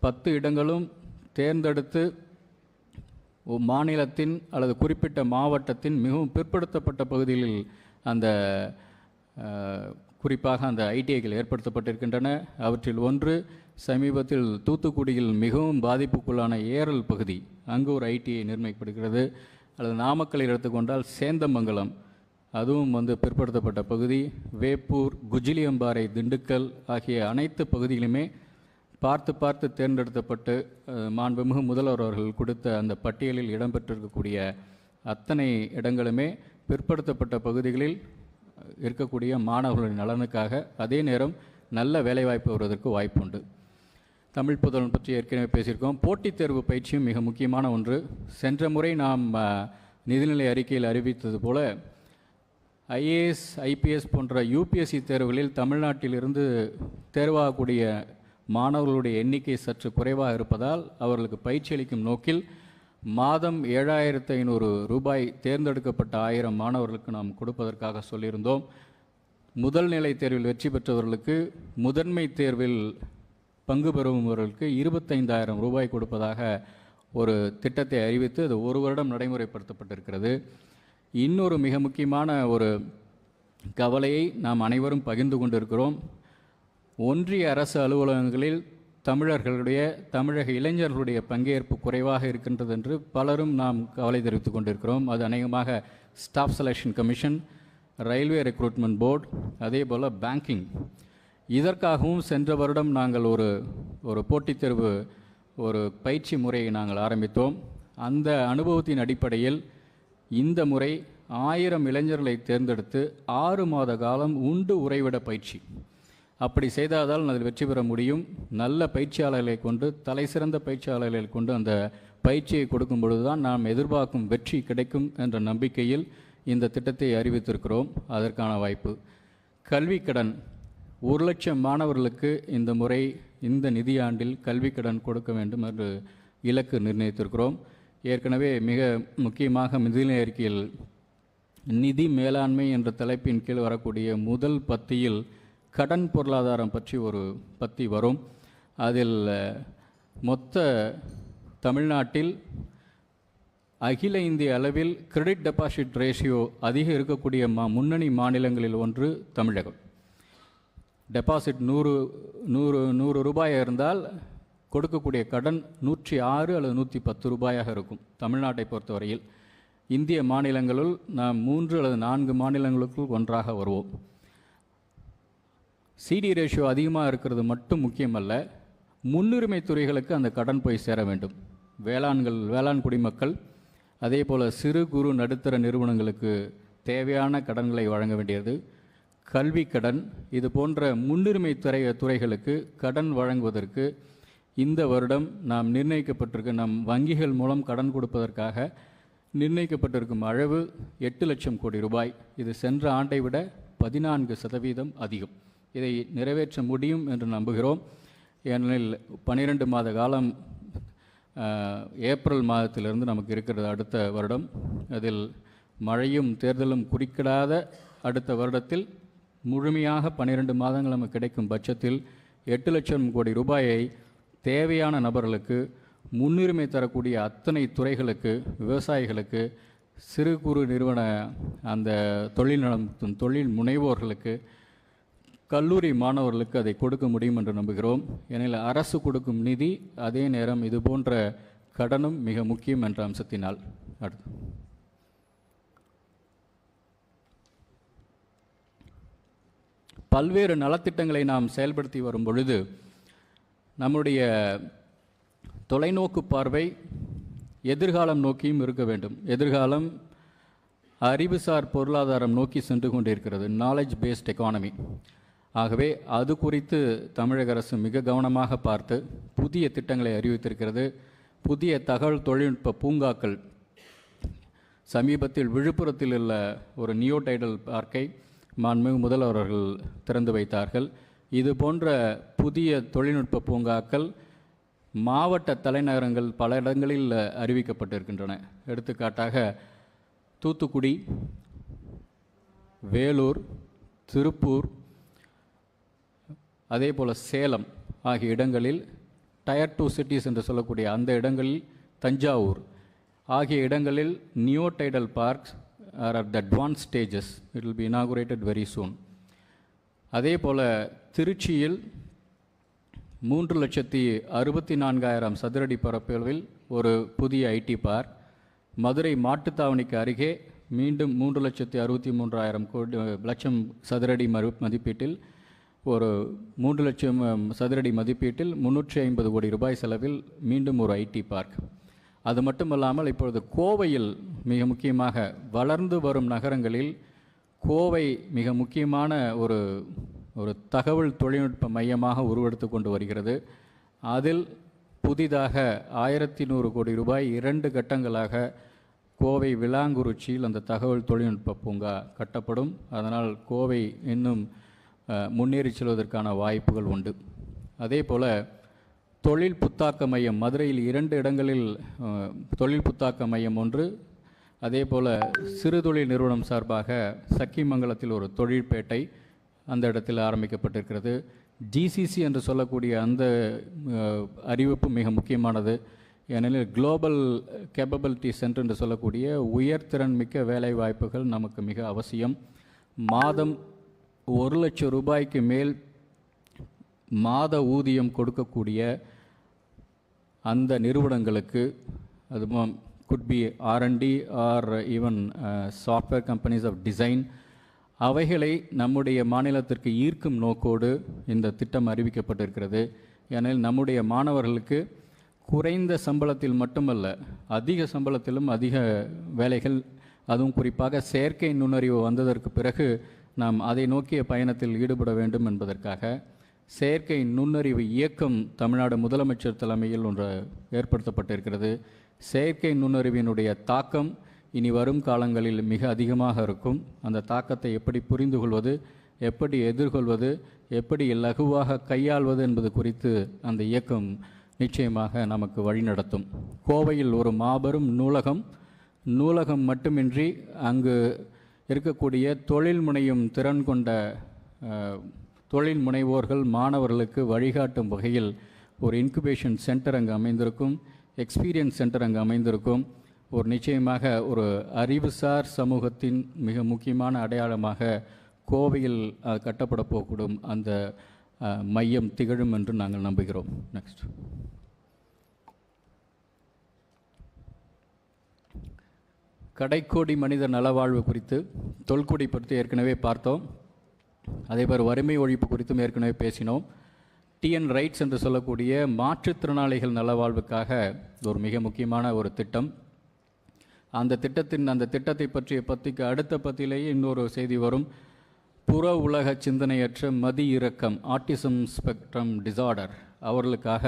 10 இடங்களும் தேர்ந்தெடுத்து மாநிலத்தின் அல்லது குறிப்பிட்ட மாவட்டத்தின் மிகவும் பிற்படுத்தப்பட்ட பகுதிகளில் அந்த குறிப்பாக அந்த ஐடிஐகள் ஏற்படுத்தப்பட்டிருக்கின்றன. அவற்றில் ஒன்று சமீபத்தில் தூத்துக்குடியில் மிகவும் பாதிப்புக்குள்ளான ஏரல் பகுதி, அங்கு ஒரு ஐடிஐ நிர்ணயிக்கப்படுகிறது. அல்லது நாமக்கல்லை எடுத்துக்கொண்டால் சேந்தமங்கலம், அதுவும் பிற்படுத்தப்பட்ட பகுதி. வேப்பூர், குஜிலியம்பாறை, திண்டுக்கல் ஆகிய அனைத்து பகுதிகளுமே பார்த்து தேர்ந்தெடுக்கப்பட்டு மாண்புமிகு முதல்வர் அவர்கள் கொடுத்த அந்த பட்டியலில் இடம்பெற்றிருக்கக்கூடிய அத்தனை இடங்களுமே பிற்படுத்தப்பட்ட பகுதிகளில் இருக்கக்கூடிய மாணவர்களின் நலனுக்காக, அதே நேரம் நல்ல வேலைவாய்ப்பு வருவதற்கு வாய்ப்புண்டு. தமிழ் புதல்வன் பற்றி ஏற்கனவே பேசியிருக்கோம். போட்டித் தேர்வு பயிற்சியும் மிக முக்கியமான ஒன்று. சென்ற முறை நாம் நிதிநிலை அறிக்கையில் அறிவித்தது போல ஐஏஎஸ், ஐபிஎஸ் போன்ற யூபிஎஸ்சி தேர்வுகளில் தமிழ்நாட்டிலிருந்து தேர்வாகக்கூடிய மாணவர்களுடைய எண்ணிக்கை சற்று குறைவாக இருப்பதால் அவர்களுக்கு பயிற்சி அளிக்கும் நோக்கில் மாதம் 7,500 ரூபாய் தேர்ந்தெடுக்கப்பட்ட 1000 மாணவர்களுக்கு நாம் கொடுப்பதற்காக சொல்லியிருந்தோம். முதல் நிலை தேர்வில் வெற்றி பெற்றவர்களுக்கு முதன்மை தேர்வில் பங்கு பெறுபவர்களுக்கு 25,000 ரூபாய் கொடுப்பதாக ஒரு திட்டத்தை அறிவித்து அது ஒரு வருடம் நடைமுறைப்படுத்தப்பட்டிருக்கிறது. இன்னொரு மிக முக்கியமான ஒரு கவலையை நாம் அனைவரும் பகிர்ந்து கொண்டிருக்கிறோம். ஒன்றிய அரசு அலுவலகங்களில் தமிழக இளைஞர்களுடைய பங்கேற்பு குறைவாக இருக்கின்றது என்று பலரும் நாம் கவலை தெரிவித்துக் கொண்டிருக்கிறோம். அது அநேகமாக staff selection commission, railway recruitment board, அதே போல் பேங்கிங். இதற்காகவும் சென்ற வருடம் நாங்கள் ஒரு போட்டித் தேர்வு ஒரு பயிற்சி முறையை நாங்கள் ஆரம்பித்தோம். அந்த அனுபவத்தின் அடிப்படையில் இந்த முறை 1000 இளைஞர்களை தேர்ந்தெடுத்து 6 மாத காலம் உண்டு உறைவிட பயிற்சி. அப்படி செய்தால் அதில் வெற்றி பெற முடியும். நல்ல பயிற்சியாளர்களை கொண்டு, தலை சிறந்த பயிற்சியாளர்களை கொண்டு அந்த பயிற்சியை கொடுக்கும் பொழுது தான் நாம் எதிர்பார்க்கும் வெற்றி கிடைக்கும் என்ற நம்பிக்கையில் இந்த திட்டத்தை அறிவித்திருக்கிறோம். அதற்கான வாய்ப்பு. கல்வி கடன் 1,00,000 மாணவர்களுக்கு இந்த முறை இந்த நிதியாண்டில் கல்வி கடன் கொடுக்க வேண்டும் என்று இலக்கு நிர்ணயித்திருக்கிறோம். ஏற்கனவே மிக முக்கியமாக நிதிநிலை அறிக்கையில் நிதி மேலாண்மை என்ற தலைப்பின் கீழ் வரக்கூடிய முதல் பத்தியில் கடன் பொருளாதாரம் பற்றி வரும். அதில் மொத்த தமிழ்நாட்டில் அகில இந்திய அளவில் கிரெடிட் டெபாசிட் ரேஷியோ அதிகம் இருக்கக்கூடிய முன்னணி மாநிலங்களில் ஒன்று தமிழகம். டெபாசிட் 100 ரூபாயாக இருந்தால் கொடுக்கக்கூடிய கடன் 106 அல்லது 110 ரூபாயாக இருக்கும். தமிழ்நாட்டை பொறுத்தவரையில் இந்திய மாநிலங்களுள் நாம் 3 அல்லது 4 மாநிலங்களுக்குள் ஒன்றாக வருவோம். சிடி ரேஷியோ அதிகமாக இருக்கிறது மட்டும் முக்கியமல்ல, முன்னுரிமை துறைகளுக்கு அந்த கடன் போய் சேர வேண்டும். வேளாண் குடிமக்கள், அதே போல் சிறு குறு நடுத்தர நிறுவனங்களுக்கு தேவையான கடன்களை வழங்க வேண்டியது, கல்வி கடன், இது போன்ற முன்னுரிமை துறைகளுக்கு கடன் வழங்குவதற்கு இந்த வருடம் நாம் நம் வங்கிகள் மூலம் கடன் கொடுப்பதற்காக நிர்ணயிக்கப்பட்டிருக்கும் அளவு 8 லட்சம் கோடி ரூபாய். இது சென்ற ஆண்டை விட 14% அதிகம். இதை நிறைவேற்ற முடியும் என்று நம்புகிறோம். ஏனெனில் 12 மாத காலம் ஏப்ரல் மாதத்திலிருந்து நமக்கு இருக்கிறது அடுத்த வருடம். அதில் மழையும் தேர்தலும் குறிக்கிடாத அடுத்த வருடத்தில் முழுமையாக 12 மாதங்கள் நமக்கு கிடைக்கும் பட்சத்தில் 8 லட்சம் கோடி ரூபாயை தேவையான நபர்களுக்கு, முன்னுரிமை தரக்கூடிய அத்தனை துறைகளுக்கு, விவசாயிகளுக்கு, சிறு குறு நிறுவன அந்த தொழில் முனைவோர்களுக்கு, கல்லூரி மாணவர்களுக்கு அதை கொடுக்க முடியும் என்று நம்புகிறோம். ஏனெனில் அரசு கொடுக்கும் நிதி, அதே நேரம் இது போன்ற கடனும் மிக முக்கியம் என்ற அம்சத்தினால். அடுத்து பல்வேறு நலத்திட்டங்களை நாம் செயல்படுத்தி வரும் பொழுது நம்முடைய தொலைநோக்கு பார்வை எதிர்காலம் நோக்கியும் இருக்க வேண்டும். எதிர்காலம் அறிவுசார் பொருளாதாரம் நோக்கி சென்று கொண்டிருக்கிறது, நாலேஜ் பேஸ்ட் எக்கானமி. ஆகவே அது குறித்து தமிழக அரசு மிக கவனமாக பார்த்து புதிய திட்டங்களை அறிவித்திருக்கிறது. புதிய தகவல் தொழில்நுட்ப பூங்காக்கள், சமீபத்தில் விழுப்புரத்தில் உள்ள ஒரு நியோடைடல் பார்க்கை மாண்புமிகு முதல்வர் அவர்கள் திறந்து வைத்தார்கள். இது போன்ற புதிய தொழில்நுட்ப பூங்காக்கள் மாவட்ட தலைநகரங்கள் பல இடங்களில் அறிவிக்கப்பட்டிருக்கின்றன. எடுத்துக்காட்டாக தூத்துக்குடி, வேலூர், திருப்பூர், அதே போல் சேலம் ஆகிய இடங்களில் டயர் 2 சிட்டிஸ் என்று சொல்லக்கூடிய அந்த இடங்களில், தஞ்சாவூர் ஆகிய இடங்களில் நியோடைடல் parks are at the advanced stages. It will be inaugurated very soon. அதே போல் திருச்சியில் 3,64,000 சதுரடி பரப்பளவில் ஒரு புதிய ஐடி பார்க், மதுரை மாட்டுத்தாவணிக்கு அருகே மீண்டும் 3,63,000 சதுரடி மதிப்பீட்டில் ஒரு 3 லட்சம் சதுரடி மதிப்பீட்டில் 350 கோடி ரூபாய் செலவில் மீண்டும் ஒரு ஐடி பார்க். அது மட்டுமல்லாமல் இப்பொழுது கோவையில் மிக முக்கியமாக வளர்ந்து வரும் நகரங்களில் கோவை மிக முக்கியமான ஒரு தகவல் தொழில்நுட்ப மையமாக உருவெடுத்து கொண்டு வருகிறது. அதில் புதிதாக 1100 கோடி ரூபாய் 2 கட்டங்களாக கோவை விளாங்குறிச்சியில் அந்த தகவல் தொழில்நுட்ப பூங்கா கட்டப்படும். அதனால் கோவை இன்னும் முன்னேறி செல்வதற்கான வாய்ப்புகள் உண்டு. அதே போல் தொழில் புத்தாக்க மையம், மதுரையில் 2 இடங்களில் தொழில் புத்தாக்க மையம் ஒன்று, அதே போல் சிறு தொழில் நிறுவனம் சார்பாக சக்கிமங்கலத்தில் ஒரு தொழிற்பேட்டை அந்த இடத்தில் ஆரம்பிக்கப்பட்டிருக்கிறது. ஜிசிசி என்று சொல்லக்கூடிய அந்த அறிவிப்பு மிக முக்கியமானது. ஏனெனில் குளோபல் கேப்பபிலிட்டி சென்டர் என்று சொல்லக்கூடிய உயர்திறன் மிக்க வேலை வாய்ப்புகள் நமக்கு மிக அவசியம். மாதம் 1 லட்சம் ரூபாய்க்கு மேல் மாத ஊதியம் கொடுக்கக்கூடிய அந்த நிறுவனங்களுக்கு, அது could be R&D or even software companies of design, அவைகளை நம்முடைய மாநிலத்திற்கு ஈர்க்கும் நோக்கோடு இந்த திட்டம் அறிவிக்கப்பட்டிருக்கிறது. ஏனெனில் நம்முடைய மாணவர்களுக்கு குறைந்த சம்பளத்தில் மட்டுமல்ல, அதிக சம்பளத்திலும் அதிக வேலைகள், அதுவும் குறிப்பாக செயற்கை நுண்ணறிவு வந்ததற்கு பிறகு நாம் அதை நோக்கிய பயணத்தில் ஈடுபட வேண்டும் என்பதற்காக செயற்கை நுண்ணறிவு இயக்கம் தமிழ்நாடு முதலமைச்சர் தலைமையில் ஒன்று ஏற்படுத்தப்பட்டிருக்கிறது. செயற்கை நுண்ணறிவினுடைய தாக்கம் இனி வரும் காலங்களில் மிக அதிகமாக இருக்கும். அந்த தாக்கத்தை எப்படி புரிந்து கொள்வது, எப்படி எதிர்கொள்வது, எப்படி இலகுவாக கையாள்வது என்பது குறித்து அந்த இயக்கம் நிச்சயமாக நமக்கு வழிநடத்தும். கோவையில் ஒரு மாபெரும் நூலகம் மட்டுமின்றி அங்கு இருக்கக்கூடிய தொழில் முனையும் திறன் கொண்ட தொழில் முனைவோர்கள் மாணவர்களுக்கு வழிகாட்டும் வகையில் ஒரு இன்குபேஷன் சென்டர் அங்கு அமைந்திருக்கும், எக்ஸ்பீரியன்ஸ் சென்டர் அங்கு அமைந்திருக்கும். ஒரு நிச்சயமாக ஒரு அறிவுசார் சமூகத்தின் மிக முக்கியமான அடையாளமாக கோவையில் கட்டப்பட போகக்கூடும் அந்த மையம் திகழும் என்று நாங்கள் நம்புகிறோம். நெக்ஸ்ட். கடைக்கோடி மனித நலவாழ்வு குறித்து, தொல்குடி பற்றி ஏற்கனவே பார்த்தோம். அதேபோல் வறுமை ஒழிப்பு குறித்தும் ஏற்கனவே பேசினோம். டிஎன் ரைட்ஸ் என்று சொல்லக்கூடிய மாற்றுத்திறனாளிகள் நலவாழ்வுக்காக ஒரு மிக முக்கியமான ஒரு திட்டம். அந்த திட்டத்தை பற்றிய பத்திக்கு அடுத்த பத்தியிலேயே இன்னொரு செய்தி வரும். புற உலக சிந்தனையற்ற மதி இறக்கம், ஆட்டிசம் ஸ்பெக்ட்ரம் டிசார்டர், அவர்களுக்காக,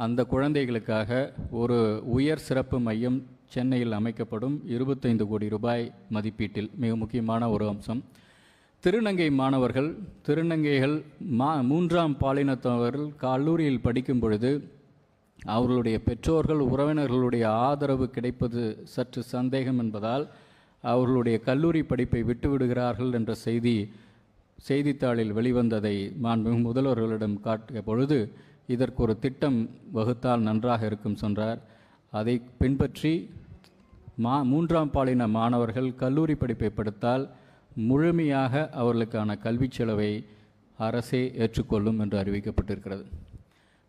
அந்த குழந்தைகளுக்காக ஒரு உயர் சிறப்பு மையம் சென்னையில் அமைக்கப்படும். 25 கோடி ரூபாய் மதிப்பீட்டில். மிக முக்கியமான ஒரு அம்சம். திருநங்கை மாணவர்கள், திருநங்கைகள், 3ஆம் பாலினத்தவர்கள் கல்லூரியில் படிக்கும் பொழுது அவர்களுடைய பெற்றோர்கள், உறவினர்களுடைய ஆதரவு கிடைப்பது சற்று சந்தேகம் என்பதால் அவர்களுடைய கல்லூரி படிப்பை விட்டுவிடுகிறார்கள் என்ற செய்தித்தாளில் வெளிவந்ததை மாண்புமிகு முதல்வர்களிடம் காட்டிய பொழுது இதற்கு ஒரு திட்டம் வகுத்தால் நன்றாக இருக்கும் சொன்னார். அதை பின்பற்றி 3ஆம் பாலின மாணவர்கள் கல்லூரி படிப்பை படித்தால் முழுமையாக அவர்களுக்கான கல்வி செலவை அரசே ஏற்றுக்கொள்ளும் என்று அறிவிக்கப்பட்டிருக்கிறது.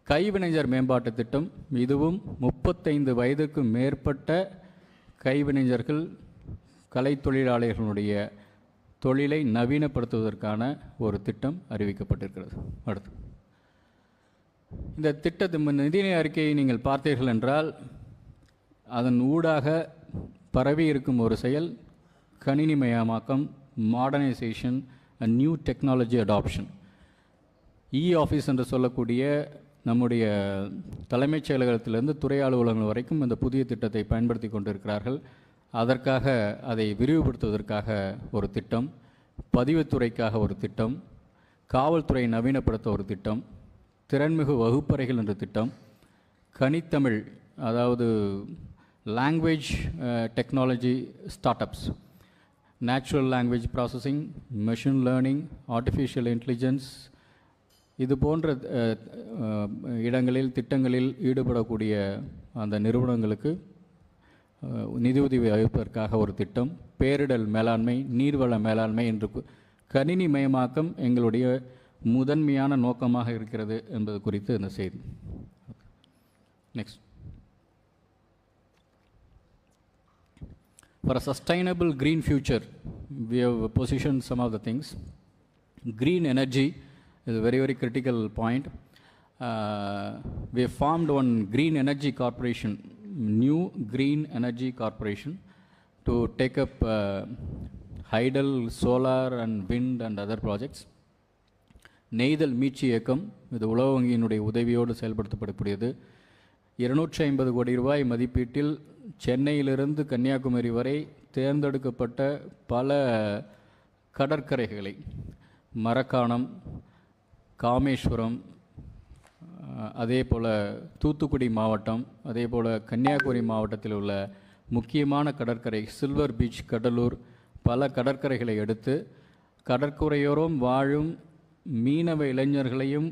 கைவினைஞர் மேம்பாட்டு திட்டம், இதுவும் 35 வயதுக்கு மேற்பட்ட கைவினைஞர்கள், கலை தொழிலாளர்களுடைய தொழிலை நவீனப்படுத்துவதற்கான ஒரு திட்டம் அறிவிக்கப்பட்டிருக்கிறது. அடுத்து, இந்த திட்டத்தின் நிதிநிலை அறிக்கையை நீங்கள் பார்த்தீர்கள் என்றால் அதன் ஊடாக பரவி இருக்கும் ஒரு செயல் கணினிமயமாக்கம், modernisation and new technology adoption. Office என்று சொல்லக்கூடிய நம்முடைய தலைமைச் செயலகத்திலிருந்து துறை அலுவலகங்கள் வரைக்கும் இந்த புதிய திட்டத்தை பயன்படுத்தி கொண்டிருக்கிறார்கள். அதற்காக அதை விரிவுபடுத்துவதற்காக ஒரு திட்டம், பதிவுத்துறைக்காக ஒரு திட்டம், காவல்துறை நவீனப்படுத்த ஒரு திட்டம், திறன்மிகு வகுப்பறைகள் என்ற திட்டம், கனித்தமிழ், அதாவது language technology start ups, natural language processing, machine learning, artificial intelligence, இது போன்ற இடங்களில் திட்டங்களில் ஈடுபடக்கூடிய அந்த நிறுவனங்களுக்கு நிதியுதவி அளிப்பதற்காக ஒரு திட்டம், பேரிடர் மேலாண்மை, நீர்வள மேலாண்மை என்று கணினி மயமாக்கம் எங்களுடைய முதன்மையான நோக்கமாக இருக்கிறது என்பது குறித்து இந்த செய்தி. Next. For a sustainable green future, we have positioned some of the things. Green energy is a very, very critical point. We have formed one green energy corporation, new green energy corporation, to take up hydel, solar and wind and other projects. நெய்தல் மீட்சி இயக்கம், இது உலக வங்கியினுடைய உதவியோடு செயல்படுத்தப்படக்கூடியது. 250 கோடி ரூபாய் மதிப்பீட்டில் சென்னையிலிருந்து கன்னியாகுமரி வரை தேர்ந்தெடுக்கப்பட்ட பல கடற்கரைகளை, மரக்காணம், காமேஸ்வரம், அதே போல் தூத்துக்குடி மாவட்டம், அதே போல் கன்னியாகுமரி மாவட்டத்தில் உள்ள முக்கியமான கடற்கரை சில்வர் பீச், கடலூர், பல கடற்கரைகளை எடுத்து கடற்கரையோரம் வாழும் மீனவ இளைஞர்களையும்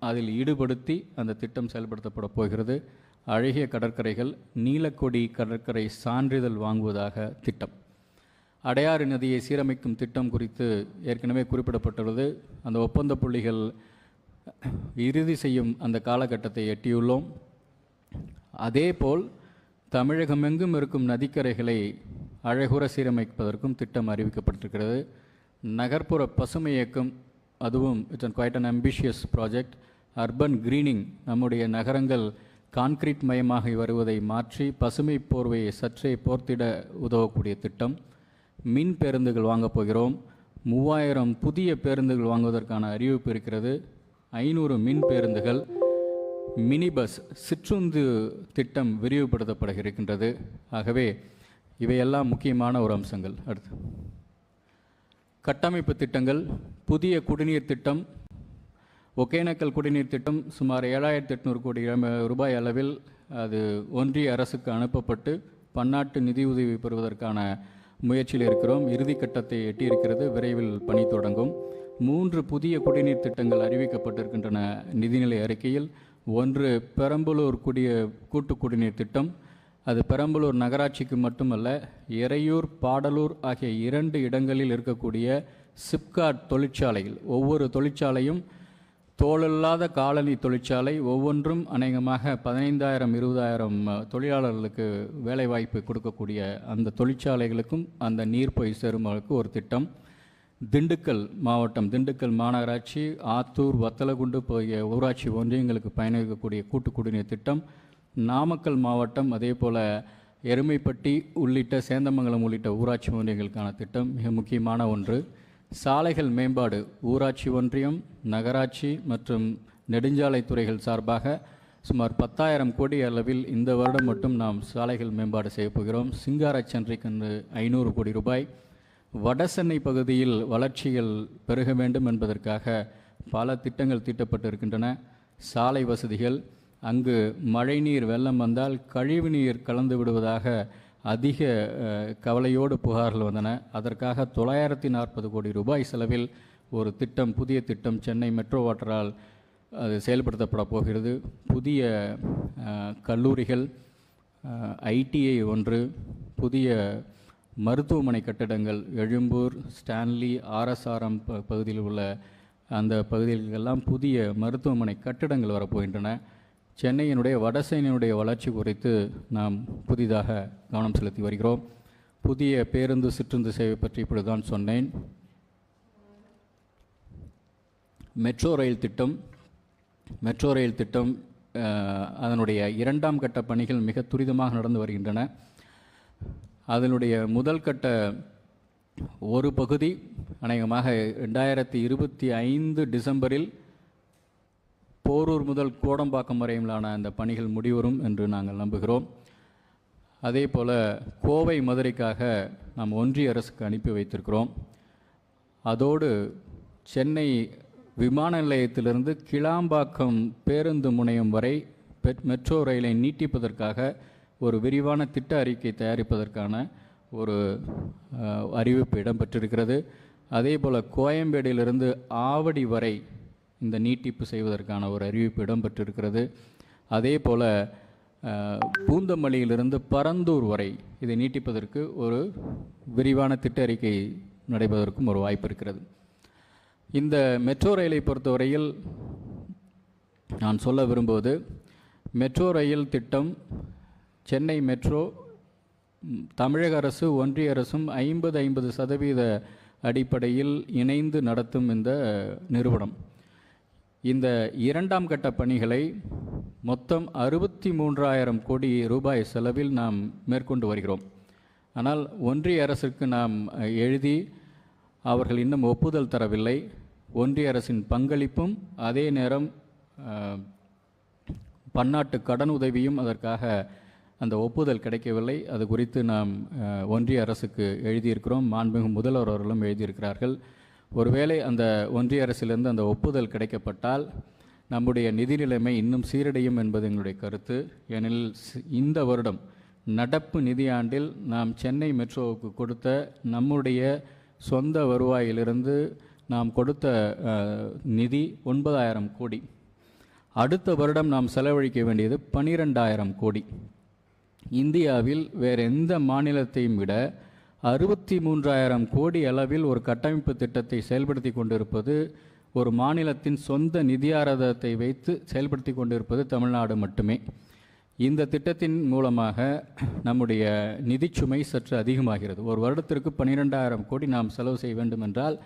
அதில் ஈடுபடுத்தி அந்த திட்டம் செயல்படுத்தப்பட போகிறது. அழகிய கடற்கரைகள், நீலக்கொடி கடற்கரை சான்றிதழ் வாங்குவதாக திட்டம். அடையாறு நதியை சீரமைக்கும் திட்டம் குறித்து ஏற்கனவே குறிப்பிடப்பட்டுள்ளது. அந்த ஒப்பந்த புள்ளிகள் இறுதி செய்யும் அந்த காலகட்டத்தை எட்டியுள்ளோம். அதேபோல் தமிழகமெங்கும் இருக்கும் நதிக்கரைகளை அழகுற சீரமைப்பதற்கும் திட்டம் அறிவிக்கப்பட்டிருக்கிறது. நகர்ப்புற பசுமை இயக்கம், அதுவும் it's quite an ambitious project. Urban greening, நம்முடைய நகரங்கள் கான்கிரீட் மயமாக வருவதை மாற்றி பசுமை போர்வையை சற்றே போர்த்திட உதவக்கூடிய திட்டம். மின் பேருந்துகள் வாங்கப் போகிறோம். 3000 புதிய பேருந்துகள் வாங்குவதற்கான அறிவிப்பு இருக்கிறது. 500 மின் பேருந்துகள். மினி பஸ், சிற்றுந்து திட்டம் விரிவுபடுத்தப்பட இருக்கின்றது. ஆகவே இவையெல்லாம் முக்கியமான ஒரு அம்சங்கள். அடுத்து, கட்டமைப்பு திட்டங்கள். புதிய குடிநீர் திட்டம், ஒகேனக்கல் குடிநீர் திட்டம் சுமார் 7800 கோடி ரூபாய் அளவில் அது ஒன்றிய அரசுக்கு அனுப்பப்பட்டு பன்னாட்டு நிதியுதவி பெறுவதற்கான முயற்சியில் இருக்கிறோம். இறுதி கட்டத்தை எட்டியிருக்கிறது. விரைவில் பணி தொடங்கும். 3 புதிய குடிநீர் திட்டங்கள் அறிவிக்கப்பட்டிருக்கின்றன நிதிநிலை அறிக்கையில். ஒன்று பெரம்பலூர் கூட்டு குடிநீர் திட்டம். அது பெரம்பலூர் நகராட்சிக்கு மட்டுமல்ல, எறையூர், பாடலூர் ஆகிய 2 இடங்களில் இருக்கக்கூடிய சிப்காட் தொழிற்சாலைகள், ஒவ்வொரு தொழிற்சாலையும் தோளில்லாத காலனி தொழிற்சாலை, ஒவ்வொன்றும் அநேகமாக 15,000-20,000 தொழிலாளர்களுக்கு வேலைவாய்ப்பு கொடுக்கக்கூடிய அந்த தொழிற்சாலைகளுக்கும் அந்த நீர் போய் சேருவதற்கு ஒரு திட்டம். திண்டுக்கல் மாவட்டம், திண்டுக்கல் மாநகராட்சி, ஆத்தூர், வத்தலகுண்டு போகிய ஊராட்சி ஒன்றியங்களுக்கு பயணிக்கக்கூடிய கூட்டு குடிநீர் திட்டம். நாமக்கல் மாவட்டம், அதே போல் எருமைப்பட்டி உள்ளிட்ட, சேந்தமங்கலம் உள்ளிட்ட ஊராட்சி ஒன்றியங்களுக்கான திட்டம் மிக முக்கியமான ஒன்று. சாலைகள் மேம்பாடு, ஊராட்சி ஒன்றியம், நகராட்சி மற்றும் நெடுஞ்சாலைத்துறைகள் சார்பாக சுமார் 10,000 கோடி அளவில் இந்த வருடம் மட்டும் நாம் சாலைகள் மேம்பாடு செய்யப் போகிறோம். சிங்காரச்சன்றிக்கு 500 கோடி ரூபாய். வடசென்னை பகுதியில் வளர்ச்சிகள் பெருக வேண்டும் என்பதற்காக பல திட்டங்கள் தீட்டப்பட்டிருக்கின்றன. சாலை வசதிகள், அங்கு மழைநீர் வெள்ளம் வந்தால் கழிவுநீர் கலந்து விடுவதாக அதிக கவலையோடு புகார்கள் வந்தன. அதற்காக 940 கோடி ரூபாய் செலவில் ஒரு திட்டம், புதிய திட்டம் சென்னை மெட்ரோ வாட்டரால் அது செயல்படுத்தப்பட போகிறது. புதிய கல்லூரிகள், ஐடிஐ ஒன்று, புதிய மருத்துவமனை கட்டிடங்கள், எழும்பூர், ஸ்டான்லி, ஆர்எஸ்ஆர்எம் பகுதியில் உள்ள அந்த பகுதிகளெல்லாம் புதிய மருத்துவமனை கட்டிடங்கள் வரப்போகின்றன. சென்னையினுடைய வடசென்னையினுடைய வளர்ச்சி குறித்து நாம் புதிதாக கவனம் செலுத்தி வருகிறோம். புதிய பேருந்து சிற்றுந்து சேவை பற்றி இப்பொழுது தான் சொன்னேன். மெட்ரோ ரயில் திட்டம் அதனுடைய 2ஆம் கட்ட பணிகள் மிக துரிதமாக நடந்து வருகின்றன. அதனுடைய முதல் கட்ட ஒரு பகுதி அநேகமாக 2025 டிசம்பரில் போரூர் முதல் கோடம்பாக்கம் வரையிலான அந்த பணிகள் முடிவரும் என்று நாங்கள் நம்புகிறோம். அதே போல் கோவை மதுரைக்காக நாம் ஒன்றிய அரசுக்கு அனுப்பி வைத்திருக்கிறோம். அதோடு சென்னை விமான நிலையத்திலிருந்து கிளாம்பாக்கம் பேருந்து முனையம் வரை மெட்ரோ ரயிலை நீட்டிப்பதற்காக ஒரு விரிவான திட்ட அறிக்கை தயாரிப்பதற்கான ஒரு அறிவிப்பு இடம்பெற்றிருக்கிறது. அதே போல் கோயம்பேடிலிருந்து ஆவடி வரை இந்த நீட்டிப்பு செய்வதற்கான ஒரு அறிவிப்பு இடம்பெற்றிருக்கிறது. அதே போல் பூந்தமல்லியிலிருந்து பரந்தூர் வரை இதை நீட்டிப்பதற்கு ஒரு விரிவான திட்ட அறிக்கை நடைபெறுவதற்கும் ஒரு வாய்ப்பு இருக்கிறது. இந்த மெட்ரோ ரயிலை பொறுத்தவரையில் நான் சொல்ல விரும்புவது, மெட்ரோ ரயில் திட்டம், சென்னை மெட்ரோ, தமிழக அரசு ஒன்றிய அரசும் 50% அடிப்படையில் இணைந்து நடத்தும் இந்த நிறுவனம். இந்த 2ஆம் கட்ட பணிகளை மொத்தம் 63,000 கோடி ரூபாய் செலவில் நாம் மேற்கொண்டு வருகிறோம். ஆனால் ஒன்றிய அரசுக்கு நாம் எழுதி அவர்கள் இன்னும் ஒப்புதல் தரவில்லை. ஒன்றிய அரசின் பங்களிப்பும் அதே நேரம் பன்னாட்டு கடன் உதவியும் அதற்காக அந்த ஒப்புதல் கிடைக்கவில்லை. அது குறித்து நாம் ஒன்றிய அரசுக்கு எழுதியிருக்கிறோம். மாண்புமிகு முதல்வர் அவர்களும் எழுதியிருக்கிறார்கள். ஒருவேளை அந்த ஒன்றிய அரசிலிருந்து அந்த ஒப்புதல் கிடைக்கப்பட்டால் நம்முடைய நிதி நிலைமை இன்னும் சீரடையும் என்பது எங்களுடைய கருத்து. ஏனெனில் இந்த வருடம் நடப்பு நிதியாண்டில் நாம் சென்னை மெட்ரோவுக்கு கொடுத்த நம்முடைய சொந்த வருவாயிலிருந்து நாம் கொடுத்த நிதி 9,000 கோடி. அடுத்த வருடம் நாம் செலவழிக்க வேண்டியது 12,000 கோடி. இந்தியாவில் வேறு எந்த மாநிலத்தையும் விட 63,000 கோடி அளவில் ஒரு கட்டமைப்பு திட்டத்தை செயல்படுத்தி கொண்டிருப்பது, ஒரு மாநிலத்தின் சொந்த நிதி ஆதாரத்தை வைத்து செயல்படுத்தி கொண்டிருப்பது தமிழ்நாடு மட்டுமே. இந்த திட்டத்தின் மூலமாக நம்முடைய நிதிச்சுமை சற்று அதிகமாகிறது. ஒரு வருடத்திற்கு 12,000 கோடி நாம் செலவு செய்ய வேண்டும் என்றால்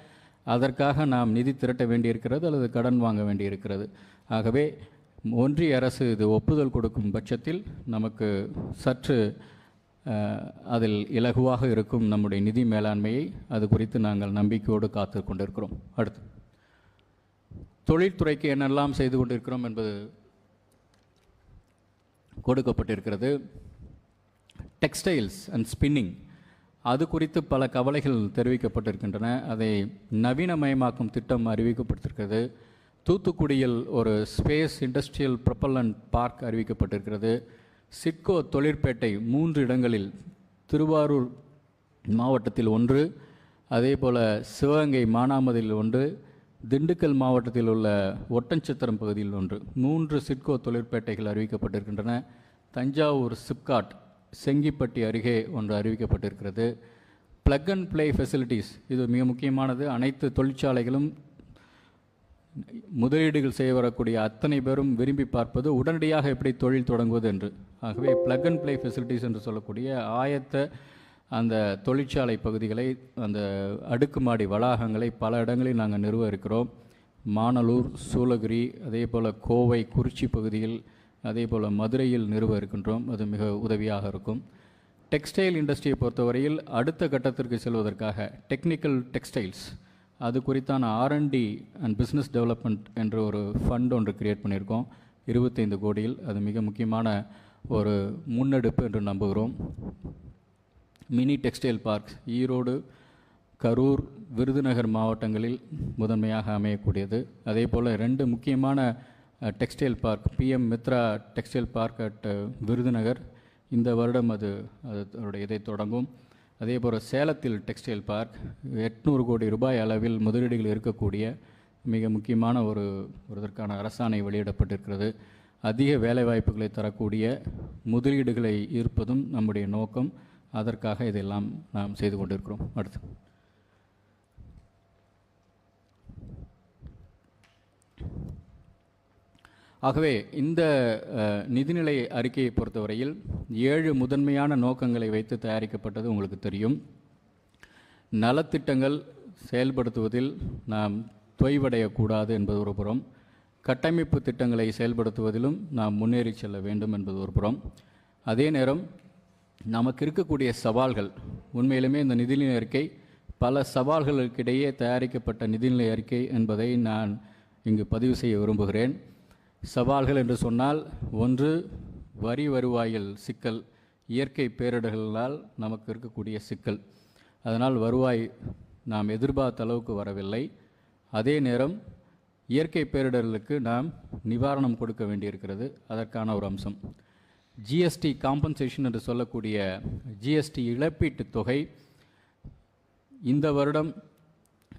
அதற்காக நாம் நிதி திரட்ட வேண்டியிருக்கிறது அல்லது கடன் வாங்க வேண்டியிருக்கிறது. ஆகவே ஒன்றிய அரசு இது ஒப்புதல் கொடுக்கும் பட்சத்தில் நமக்கு சற்று அதில் இலகுவாக இருக்கும் நம்முடைய நிதி மேலாண்மையை. அது குறித்து நாங்கள் நம்பிக்கையோடு காத்து கொண்டிருக்கிறோம். அடுத்து தொழில்துறைக்கு என்னெல்லாம் செய்து கொண்டிருக்கிறோம் என்பது கொடுக்கப்பட்டிருக்கிறது. டெக்ஸ்டைல்ஸ் அண்ட் ஸ்பின்னிங், அது குறித்து பல கவலைகள் தெரிவிக்கப்பட்டிருக்கின்றன. அதை நவீனமயமாக்கும் திட்டம் அறிவிக்கப்பட்டிருக்கிறது. தூத்துக்குடியில் ஒரு ஸ்பேஸ் இண்டஸ்ட்ரியல் ப்ரொப்பல்லண்ட் பார்க் அறிவிக்கப்பட்டிருக்கிறது. சிட்கோ தொழிற்பேட்டை 3 இடங்களில், திருவாரூர் மாவட்டத்தில் 1, அதே போல் சிவகங்கை மானாமதியில் 1, திண்டுக்கல் மாவட்டத்தில் உள்ள ஒட்டன்சத்திரம் பகுதியில் ஒன்று, 3 சிட்கோ தொழிற்பேட்டைகள் அறிவிக்கப்பட்டிருக்கின்றன. தஞ்சாவூர் சிப்காட் செங்கிப்பட்டி அருகே ஒன்று அறிவிக்கப்பட்டிருக்கிறது. ப்ளக் அண்ட் ப்ளே ஃபெசிலிட்டிஸ், இது மிக முக்கியமானது. அனைத்து தொழிற்சாலைகளும் முதலீடுகள் செய்ய வரக்கூடிய அத்தனை பேரும் விரும்பி பார்ப்பது உடனடியாக எப்படி தொழில் தொடங்குவது என்று. ஆகவே ப்ளக் அண்ட் ப்ளே ஃபெசிலிட்டிஸ் என்று சொல்லக்கூடிய ஆயத்த அந்த தொழிற்சாலை பகுதிகளை, அந்த அடுக்குமாடி வளாகங்களை பல இடங்களில் நாங்கள் நிறுவ இருக்கிறோம். மானலூர், சூளகிரி, அதே போல் கோவை, குறிச்சி பகுதியில், அதே போல் மதுரையில் நிறுவ இருக்கின்றோம். அது மிக உதவியாக இருக்கும். டெக்ஸ்டைல் இண்டஸ்ட்ரியை பொறுத்தவரையில் அடுத்த கட்டத்திற்கு செல்வதற்காக டெக்னிக்கல் டெக்ஸ்டைல்ஸ், அது குறித்தான R&D அண்ட் பிஸ்னஸ் டெவலப்மெண்ட் என்ற ஒரு ஃபண்ட் ஒன்று கிரியேட் பண்ணியிருக்கோம் 25 கோடியில். அது மிக முக்கியமான ஒரு முன்னெடுப்பு என்று நம்புகிறோம். Mini textile park Erode, Karur, Virudhunagar மாவட்டங்களில் முதன்மையாக அமையக்கூடியது. அதே போல் 2 முக்கியமான textile park, PM Mitra textile park at Virudhunagar, இந்த வருடம் அதனுடைய இதை தொடங்கும். அதே போல் சேலத்தில் டெக்ஸ்டைல் பார்க் 800 கோடி ரூபாய் அளவில் முதலீடுகள் இருக்கக்கூடிய மிக முக்கியமான இதற்கான அரசாணை வெளியிடப்பட்டிருக்கிறது. அதிக வேலைவாய்ப்புகளை தரக்கூடிய முதலீடுகளை ஈர்ப்பதும் நம்முடைய நோக்கம். அதற்காக இதெல்லாம் நாம் செய்து கொண்டிருக்கிறோம். அடுத்து ஆகவே இந்த நிதிநிலை அறிக்கையை பொறுத்தவரையில் 7 முதன்மையான நோக்கங்களை வைத்து தயாரிக்கப்பட்டது உங்களுக்கு தெரியும். நலத்திட்டங்கள் செயல்படுத்துவதில் நாம் தொய்வடையக்கூடாது என்பது ஒரு புறம், கட்டமைப்பு திட்டங்களை செயல்படுத்துவதிலும் நாம் முன்னேறி செல்ல வேண்டும் என்பது ஒரு புறம். அதே நேரம் நமக்கு இருக்கக்கூடிய சவால்கள், உண்மையிலுமே இந்த நிதிநிலை அறிக்கை பல சவால்களுக்கிடையே தயாரிக்கப்பட்ட நிதிநிலை அறிக்கை என்பதை நான் இங்கு பதிவு செய்ய விரும்புகிறேன். சவால்கள் என்று சொன்னால், ஒன்று வரி வருவாயில் சிக்கல், இயற்கை பேரிடர்களால் நமக்கு இருக்கக்கூடிய சிக்கல். அதனால் வருவாய் நாம் எதிர்பார்த்த அளவுக்கு வரவில்லை. அதே நேரம் இயற்கை பேரிடர்களுக்கு நாம் நிவாரணம் கொடுக்க வேண்டியிருக்கிறது. அதற்கான ஒரு அம்சம் GST காம்பன்சேஷன் என்று சொல்லக்கூடிய GST இழப்பீட்டு தொகை இந்த வருடம்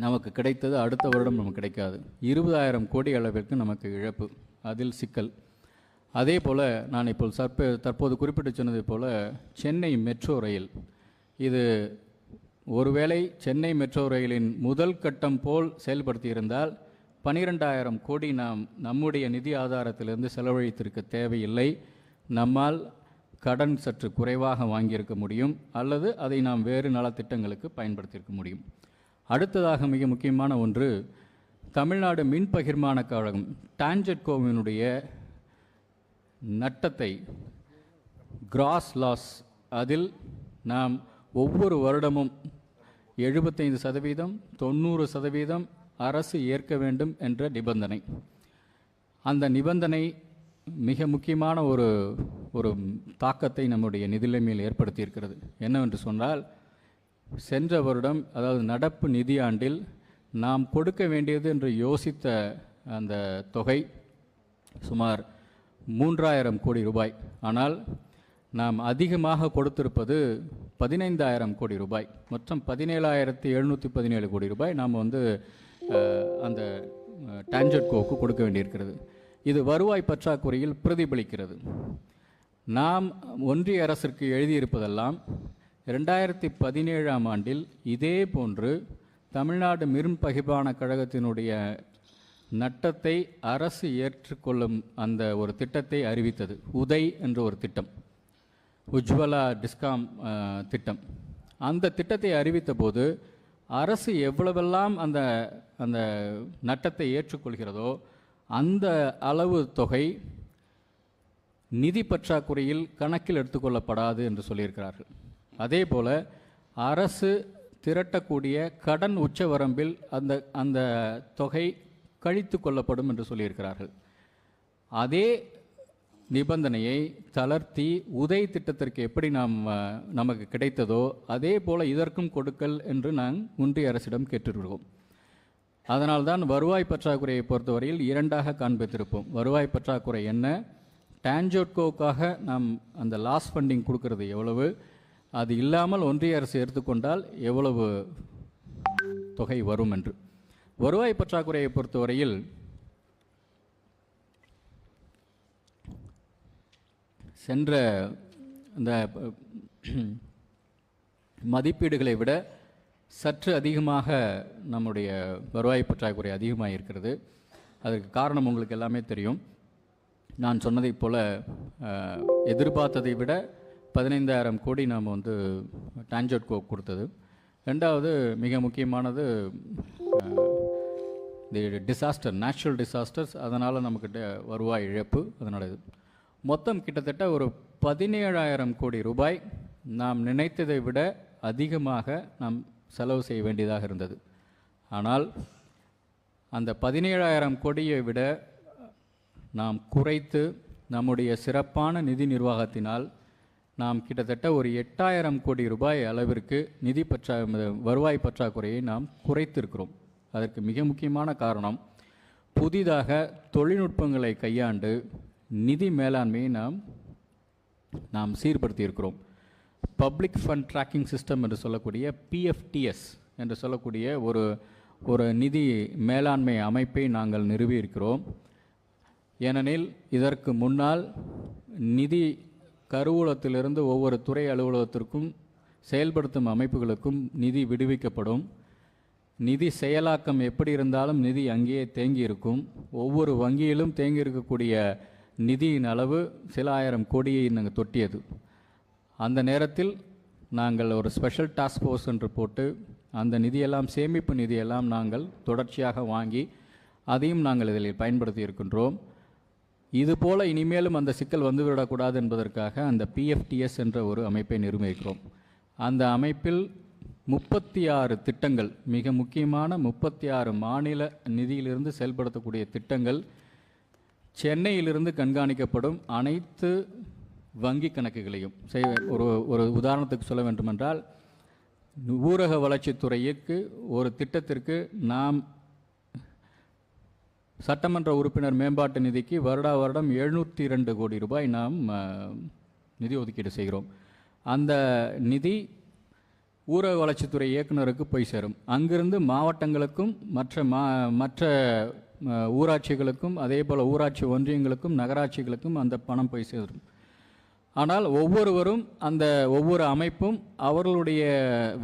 நமக்கு கிடைத்தது, அடுத்த வருடம் நமக்கு கிடைக்காது. 20,000 கோடி அளவிற்கு நமக்கு இழப்பு, அதில் சிக்கல். அதே போல் நான் இப்போ தற்போது குறிப்பிட்டு சொன்னது போல் சென்னை மெட்ரோ ரயில், இது ஒருவேளை சென்னை மெட்ரோ ரயிலின் முதல் கட்டம் போல் செயல்படுத்தியிருந்தால் 12,000 கோடி நாம் நம்முடைய நிதி ஆதாரத்திலிருந்து செலவழித்திருக்க தேவையில்லை. நம்மால் கடன் சற்று குறைவாக வாங்கியிருக்க முடியும், அல்லது அதை நாம் வேறு நலத்திட்டங்களுக்கு பயன்படுத்தியிருக்க முடியும். அடுத்ததாக மிக முக்கியமான ஒன்று, தமிழ்நாடு மின் பகிர்மான கழகம் டான்ஜெட்கோவினுடைய நட்டத்தை, கிராஸ் லாஸ், அதில் நாம் ஒவ்வொரு வருடமும் 75%, 90% அரசு ஏற்க வேண்டும் என்ற நிபந்தனை. அந்த நிபந்தனை மிக முக்கியமான ஒரு தாக்கத்தை நம்முடைய நிதிநிலைமையில் ஏற்படுத்தியிருக்கிறது. என்னவென்று சொன்னால், சென்ற வருடம், அதாவது நடப்பு நிதியாண்டில் நாம் கொடுக்க வேண்டியது என்று யோசித்த அந்த தொகை சுமார் 3,000 கோடி ரூபாய். ஆனால் நாம் அதிகமாக கொடுத்திருப்பது 15,000 கோடி ரூபாய். மொத்தம் 17,717 கோடி ரூபாய் நாம் அந்த டான்ஜெட்கோவுக்கு கொடுக்க வேண்டியிருக்கிறது. இது வருவாய் பற்றாக்குறையில் பிரதிபலிக்கிறது. நாம் ஒன்றிய அரசிற்கு எழுதியிருப்பதெல்லாம் 2017ஆம் ஆண்டில் இதே போன்று தமிழ்நாடு மின் பகிர்மான கழகத்தினுடைய நட்டத்தை அரசு ஏற்றுக்கொள்ளும் அந்த ஒரு திட்டத்தை அறிவித்தது. உதய் என்ற ஒரு திட்டம், உஜ்வலா டிஸ்காம் திட்டம். அந்த திட்டத்தை அறிவித்த போது அரசு எவ்வளவெல்லாம் அந்த அந்த நட்டத்தை ஏற்றுக்கொள்கிறதோ அந்த அளவு தொகை நிதி பற்றாக்குறையில் கணக்கில் எடுத்துக்கொள்ளப்படாது என்று சொல்லியிருக்கிறார்கள். அதே போல் அரசு திரட்டக்கூடிய கடன் உச்சவரம்பில் அந்த தொகை கழித்து கொள்ளப்படும் என்று சொல்லியிருக்கிறார்கள். அதே நிபந்தனையை தளர்த்தி உதய் திட்டத்திற்கு எப்படி நமக்கு கிடைத்ததோ அதே போல் இதற்கும் கொடுக்கல் என்று ஒன்றிய அரசிடம் கேட்டிருக்கிறோம். அதனால்தான் வருவாய் பற்றாக்குறையை பொறுத்தவரையில் 2ஆக காண்பித்திருப்போம். வருவாய் பற்றாக்குறை என்ன, டான்ஜெட்கோவுக்காக நாம் அந்த லாஸ் ஃபண்டிங் கொடுக்கறது எவ்வளவு, அது இல்லாமல் ஒன்றிய அரசு எடுத்துக்கொண்டால் எவ்வளவு தொகை வரும் என்று. வருவாய் பற்றாக்குறையை பொறுத்தவரையில் சென்ற இந்த மதிப்பீடுகளை விட சற்று அதிகமாக நம்முடைய வருவாய் பற்றாக்குறை அதிகமாக இருக்கிறது. அதற்கு காரணம் உங்களுக்கு எல்லாமே தெரியும். நான் சொன்னதைப் போல எதிர்பார்த்ததை விட 15,000 கோடி நாம் வந்து டான்ஜெட்கோ கொடுத்தது. ரெண்டாவது மிக முக்கியமானது டிசாஸ்டர், நேச்சுரல் டிசாஸ்டர்ஸ், அதனால் நமக்கு வருவாய் இழப்பு. அதனால் இது மொத்தம் கிட்டத்தட்ட ஒரு 17,000 கோடி ரூபாய் நாம் நினைத்ததை விட அதிகமாக நாம் செலவு செய்ய வேண்டியதாக இருந்தது. ஆனால் அந்த 17,000 கோடியை விட நாம் குறைத்து நம்முடைய சிறப்பான நிதி நிர்வாகத்தினால் நாம் கிட்டத்தட்ட ஒரு 8,000 கோடி ரூபாய் அளவிற்கு வருவாய் பற்றாக்குறையை நாம் குறைத்திருக்கிறோம். அதற்கு மிக முக்கியமான காரணம், புதிதாக தொழில்நுட்பங்களை கையாண்டு நிதி மேலாண்மையை நாம் சீர்படுத்தியிருக்கிறோம். பப்ளிக் ஃபண்ட் ட்ராக்கிங் சிஸ்டம் என்று சொல்லக்கூடிய பிஎஃப்டிஎஸ் என்று சொல்லக்கூடிய ஒரு நிதி மேலாண்மை அமைப்பை நாங்கள் நிறுவியிருக்கிறோம். ஏனெனில் இதற்கு முன்னால் நிதி கருவூலத்திலிருந்து ஒவ்வொரு துறை அலுவலகத்திற்கும் செயல்படுத்தும் அமைப்புகளுக்கும் நிதி விடுவிக்கப்படும். நிதி செயலாக்கம் எப்படி இருந்தாலும் நிதி அங்கேயே தேங்கி இருக்கும். ஒவ்வொரு வங்கியிலும் தேங்கி இருக்கக்கூடிய நிதியின் அளவு சில ஆயிரம் கோடியை நாங்கள் தொட்டியது. அந்த நேரத்தில் நாங்கள் ஒரு ஸ்பெஷல் டாஸ்க் ஃபோர்ஸ் என்று போட்டு அந்த நிதியெல்லாம், சேமிப்பு நிதியெல்லாம் நாங்கள் தொடர்ச்சியாக வாங்கி அதையும் நாங்கள் இதில் பயன்படுத்தி இருக்கின்றோம். இதுபோல் இனிமேலும் அந்த சிக்கல் வந்துவிடக்கூடாது என்பதற்காக அந்த பிஎஃப்டிஎஸ் என்ற ஒரு அமைப்பை நிர்வகிக்கிறோம். அந்த அமைப்பில் 36 திட்டங்கள், மிக முக்கியமான 36 மாநில நிதியிலிருந்து செயல்படுத்தக்கூடிய திட்டங்கள், சென்னையிலிருந்து கண்காணிக்கப்படும் அனைத்து வங்கி கணக்குகளையும் ஒரு உதாரணத்துக்கு சொல்ல வேண்டுமென்றால், ஊரக வளர்ச்சித்துறைக்கு ஒரு திட்டத்திற்கு நாம் சட்டமன்ற உறுப்பினர் மேம்பாட்டு நிதிக்கு வருடம் 702 கோடி ரூபாய் நாம் நிதி ஒதுக்கீடு செய்கிறோம். அந்த நிதி ஊரக வளர்ச்சித்துறை இயக்குநருக்கு போய் சேரும். அங்கிருந்து மாவட்டங்களுக்கும் மற்ற ஊராட்சிகளுக்கும், அதே போல் ஊராட்சி ஒன்றியங்களுக்கும் நகராட்சிகளுக்கும் அந்த பணம் போய் சேரும். ஆனால் ஒவ்வொரு அமைப்பும் அவர்களுடைய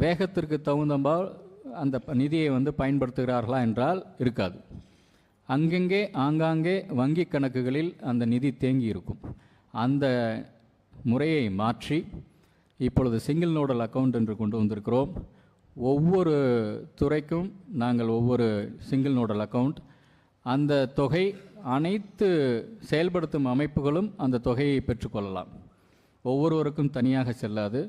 வேகத்திற்கு தகுந்தபால் அந்த நிதியை பயன்படுத்துகிறார்களா என்றால் இருக்காது. ஆங்காங்கே வங்கி கணக்குகளில் அந்த நிதி தேங்கி இருக்கும். அந்த முறையை மாற்றி இப்பொழுது சிங்கிள் நோடல் அக்கவுண்ட் என்று கொண்டு வந்திருக்கிறோம். ஒவ்வொரு துறைக்கும் நாங்கள் ஒவ்வொரு சிங்கிள் நோடல் அக்கவுண்ட், அந்த தொகை அனைத்து செயல்படுத்தும் அமைப்புகளும் அந்த தொகையை பெற்றுக்கொள்ளலாம். ஒவ்வொருவருக்கும் தனியாக செல்லாது.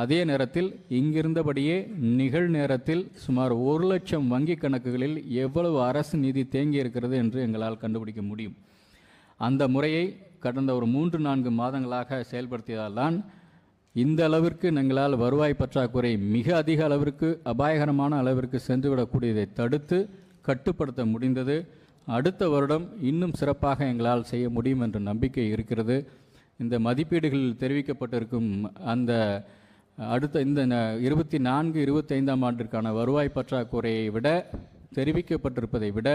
அதே நேரத்தில் இங்கிருந்தபடியே நிகழ்நேரத்தில் சுமார் 1 லட்சம் வங்கி கணக்குகளில் எவ்வளவு அரசு நிதி தேங்கி இருக்கிறது என்று எங்களால் கண்டுபிடிக்க முடியும். அந்த முறையை கடந்த ஒரு 3-4 மாதங்களாக செயல்படுத்தியதால் தான் இந்த அளவிற்கு எங்களால் வருவாய் பற்றாக்குறை மிக அதிக அளவிற்கு, அபாயகரமான அளவிற்கு சென்றுவிடக்கூடியதை தடுத்து கட்டுப்படுத்த முடிந்தது. அடுத்த வருடம் இன்னும் சிறப்பாக எங்களால் செய்ய முடியும் என்ற நம்பிக்கை இருக்கிறது. இந்த மதிப்பீடுகளில் தெரிவிக்கப்பட்டிருக்கும் அந்த அடுத்த இந்த 24-25ஆம் ஆண்டிற்கான வருவாய் பற்றாக்குறையை விட, தெரிவிக்கப்பட்டிருப்பதை விட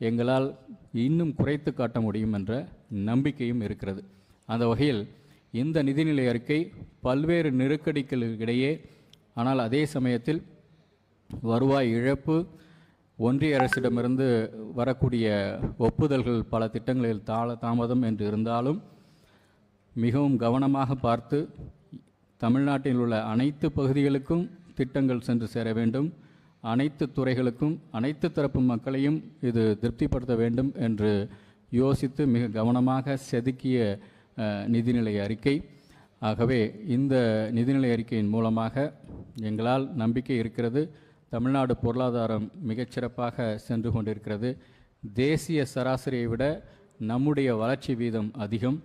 எங்களால் இன்னும் குறைத்து காட்ட முடியும் என்ற நம்பிக்கையும் இருக்கிறது. அந்த வகையில் இந்த நிதிநிலை அறிக்கை பல்வேறு நெருக்கடிகளுக்கிடையே, ஆனால் அதே சமயத்தில் வருவாய் இழப்பு, ஒன்றிய அரசிடமிருந்து வரக்கூடிய ஒப்புதல்கள் பல திட்டங்களில் தாமதம் என்று இருந்தாலும் மிகவும் கவனமாக பார்த்து தமிழ்நாட்டில் உள்ள அனைத்து பகுதிகளுக்கும் திட்டங்கள் சென்று சேர வேண்டும். அனைத்து துறைகளுக்கும் அனைத்து தரப்பு மக்களையும் இது திருப்திப்படுத்த வேண்டும் என்று யோசித்து மிக கவனமாக செதுக்கிய நிதிநிலை அறிக்கை. ஆகவே இந்த நிதிநிலை அறிக்கையின் மூலமாக எங்களால் நம்பிக்கை இருக்கிறது. தமிழ்நாடு பொருளாதாரம் மிகச்சிறப்பாக சென்று கொண்டிருக்கிறது. தேசிய சராசரியை விட நம்முடைய வளர்ச்சி வீதம் அதிகம்,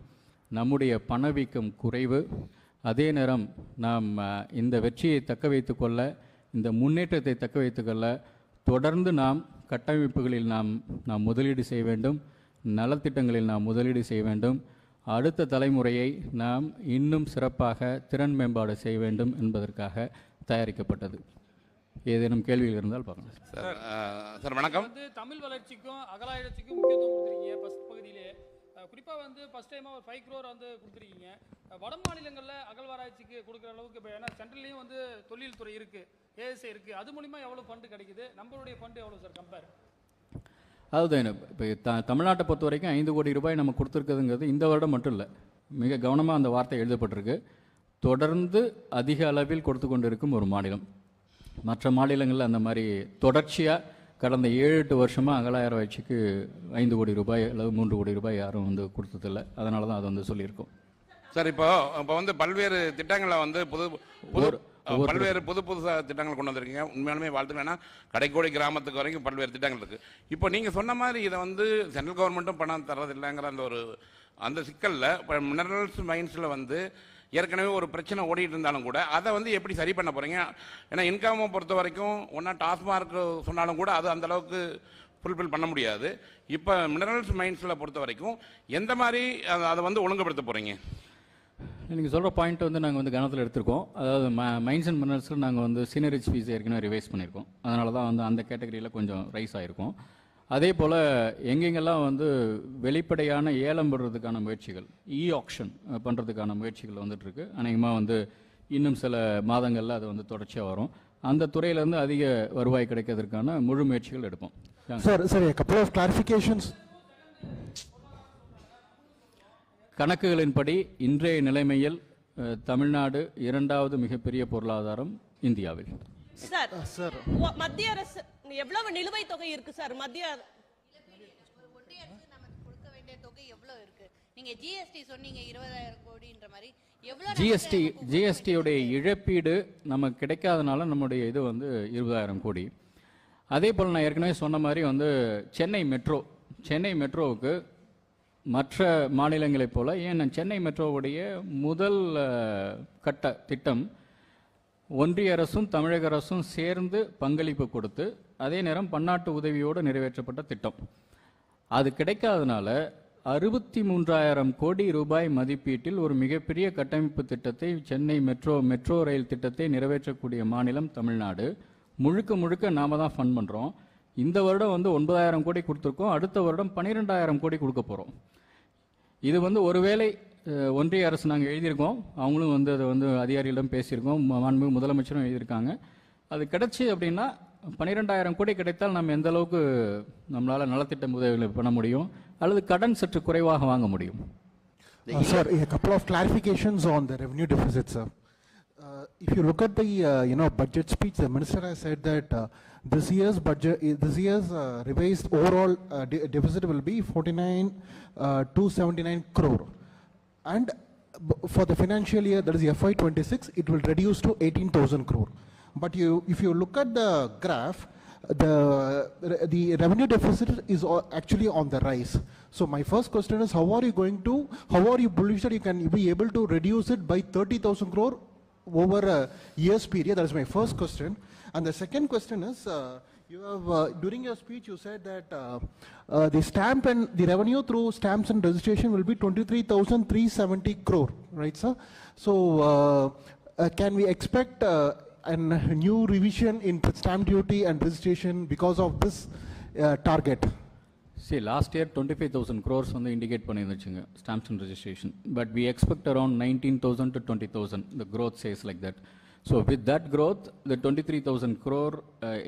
நம்முடைய பணவீக்கம் குறைவு. அதே நேரம் நாம் இந்த வெற்றியை தக்க வைத்து கொள்ள, இந்த முன்னேற்றத்தை தக்க வைத்து கொள்ள தொடர்ந்து நாம் கட்டமைப்புகளில் நாம் முதலீடு செய்ய வேண்டும், நலத்திட்டங்களில் நாம் முதலீடு செய்ய வேண்டும். அடுத்த தலைமுறையை நாம் இன்னும் சிறப்பாக திறன் மேம்பாடு செய்ய வேண்டும் என்பதற்காக தயாரிக்கப்பட்டது. ஏதேனும் கேள்விகள் இருந்தால் பார்க்கலாம். சார் வணக்கம். தமிழ் வளர்ச்சிக்கும் அகலாராய்ச்சிக்கும் முக்கியத்துவம் கொடுத்துருக்கீங்க ஃபர்ஸ்ட் பகுதியிலே. குறிப்பாக ஃபர்ஸ்ட் டைமாக ஒரு 5 crore கொடுத்துருக்கீங்க. வட மாநிலங்களில் அகழ்வாராய்ச்சிக்கு கொடுக்குற அளவுக்கு இப்போ ஏன்னா சென்ட்ரல்லையும் தொழில்துறை இருக்குது, ஏஎஸ்ஐ இருக்குது, அது மூலிமா எவ்வளோ ஃபண்டு கிடைக்குது, நம்மளுடைய ஃபண்டு எவ்வளோ சார் கம்பேர்? அதாவது இப்போ தமிழ்நாட்டை பொறுத்த வரைக்கும் 5 கோடி ரூபாய் நம்ம கொடுத்துருக்குதுங்கிறது இந்த வருடம் மட்டும் இல்லை, மிக கவனமாக அந்த வார்த்தை எழுதப்பட்டிருக்கு. தொடர்ந்து அதிக அளவில் கொடுத்து கொண்டு இருக்கும் ஒரு மாநிலம். மற்ற மாநிலங்களில் அந்த மாதிரி தொடர்ச்சியாக கடந்த 7-8 வருஷமாக அகலாராய்ச்சிக்கு 5 கோடி ரூபாய் அல்லது 3 கோடி ரூபாய் யாரும் கொடுத்ததில்லை. அதனால தான் அது சொல்லியிருக்கோம். சார் இப்போ பல்வேறு திட்டங்களை பல்வேறு புது திட்டங்கள் கொண்டு வந்திருக்கீங்க. உண்மையாலுமே வாழ்த்துக்கணும். ஏன்னா கடைக்கோடி கிராமத்துக்கு வரைக்கும் பல்வேறு திட்டங்கள் இருக்குது. இப்போ நீங்கள் சொன்ன மாதிரி இதை சென்ட்ரல் கவர்மெண்ட்டும் பணம் தரதில்லைங்கிற அந்த சிக்கலில் இப்போ மினரல்ஸ் மைன்ஸில் ஏற்கனவே ஒரு பிரச்சனை ஓடிட்டு இருந்தாலும் கூட அதை எப்படி சரி பண்ண போகிறீங்க? ஏன்னா இன்கம்மை பொறுத்த வரைக்கும் ஒன்றா டாஸ்மார்க் சொன்னாலும் கூட அது அந்தளவுக்கு ஃபுல்ஃபில் பண்ண முடியாது. இப்போ மினரல்ஸ் மைன்ஸில் பொறுத்த வரைக்கும் எந்த மாதிரி அதை ஒழுங்குபடுத்த போகிறீங்க? நீங்கள் சொல்கிற பாயிண்ட் நாங்கள் கவனத்தில் எடுத்திருக்கோம். அதாவது மைன்ஸ் அண்ட் மினரல்ஸில் நாங்கள் சீனரிஜ் ஃபீஸ் ஏற்கனவே ரிவைஸ் பண்ணியிருக்கோம். அதனால தான் அந்த கேட்டகரியில் கொஞ்சம் ரைஸ் ஆகிருக்கும். அதே போல் எங்கெங்கெல்லாம் வெளிப்படையான ஏலம் விடுறதுக்கான முயற்சிகள், ஆக்ஷன் பண்ணுறதுக்கான முயற்சிகள் வந்துட்டுருக்கு. அநேகமாக இன்னும் சில மாதங்களில் அது தொடர்ச்சியாக வரும். அந்த துறையிலேருந்து அதிக வருவாய் கிடைக்கிறதுக்கான முழு முயற்சிகள் எடுப்போம். கணக்குகளின்படி இன்றைய நிலைமையில் தமிழ்நாடு 2வது மிகப்பெரிய பொருளாதாரம் இந்தியாவில். சார் மத்திய அரசு எவ்வளவு நிலுவைத் தொகை இருக்கு சார்? ஒன்றிய அரசு நமக்கு கொடுக்க வேண்டிய தொகை எவ்வளவு இருக்கு? நீங்க ஜிஎஸ்டி சொன்னீங்க 20,000 கோடின்ற மாதிரி எவ்வளவு ஜிஎஸ்டியுடைய இழப்பீடு நமக்கு கிடைக்காதனால நம்முடைய இது 20,000 கோடி. அதே போல் நான் ஏற்கனவே சொன்ன மாதிரி சென்னை மெட்ரோவுக்கு மற்ற மாநிலங்களைப் போல சென்னை மெட்ரோவுடைய முதல் கட்ட திட்டம் ஒன்றிய அரசும் தமிழக அரசும் சேர்ந்து பங்களிப்பு கொடுத்து அதே நேரம் பன்னாட்டு உதவியோடு நிறைவேற்றப்பட்ட திட்டம். அது கிடைக்காதனால 63,000 கோடி ரூபாய் மதிப்பீட்டில் ஒரு மிகப்பெரிய கட்டமைப்பு திட்டத்தை சென்னை மெட்ரோ ரயில் திட்டத்தை நிறைவேற்றக்கூடிய மாநிலம் தமிழ்நாடு. முழுக்க நாம தான் ஃபண்ட் பண்ணுறோம். இந்த வருடம் 9,000 கோடி கொடுத்துருக்கோம். அடுத்த வருடம் 12,000 கோடி கொடுக்க போகிறோம். இது ஒருவேளை ஒன்றிய அரசு நாங்கள் எழுதியிருக்கோம், அவங்களும் அதை அதிகாரிகளிடம் பேசியிருக்கோம், மாண்புமிகு முதலமைச்சரும் எழுதியிருக்காங்க. அது கிடைச்சி அப்படின்னா 12,000 கோடி கிடைத்தால் நம்ம எந்த அளவுக்கு நம்மளால் நலத்திட்ட உதவிகளை பண்ண முடியும் அல்லது கடன் சற்று குறைவாக வாங்க முடியும். Sir, a couple of clarifications on the revenue deficit, sir. If you look at the budget speech, the minister has said that this year's revised overall deficit will be 49,279 crore, and for the financial year, that is FY26, it will reduce to 18,000 crore. But if you look at the graph, the revenue deficit is actually on the rise. So my first question is, how are you bullish that you can be able to reduce it by 30,000 crore over a year's period? That is my first question. And the second question is, you have during your speech you said that the stamp and the revenue through stamps and registration will be 23,370 crore, right, sir? So can we expect a new revision in stamp duty and registration because of this target? See, last year 25,000 crores indicate பண்ணிருந்துச்சுங்க stamps and registration, but we expect around 19,000 to 20,000. The growth says like that. So with that growth, the 23,000 crore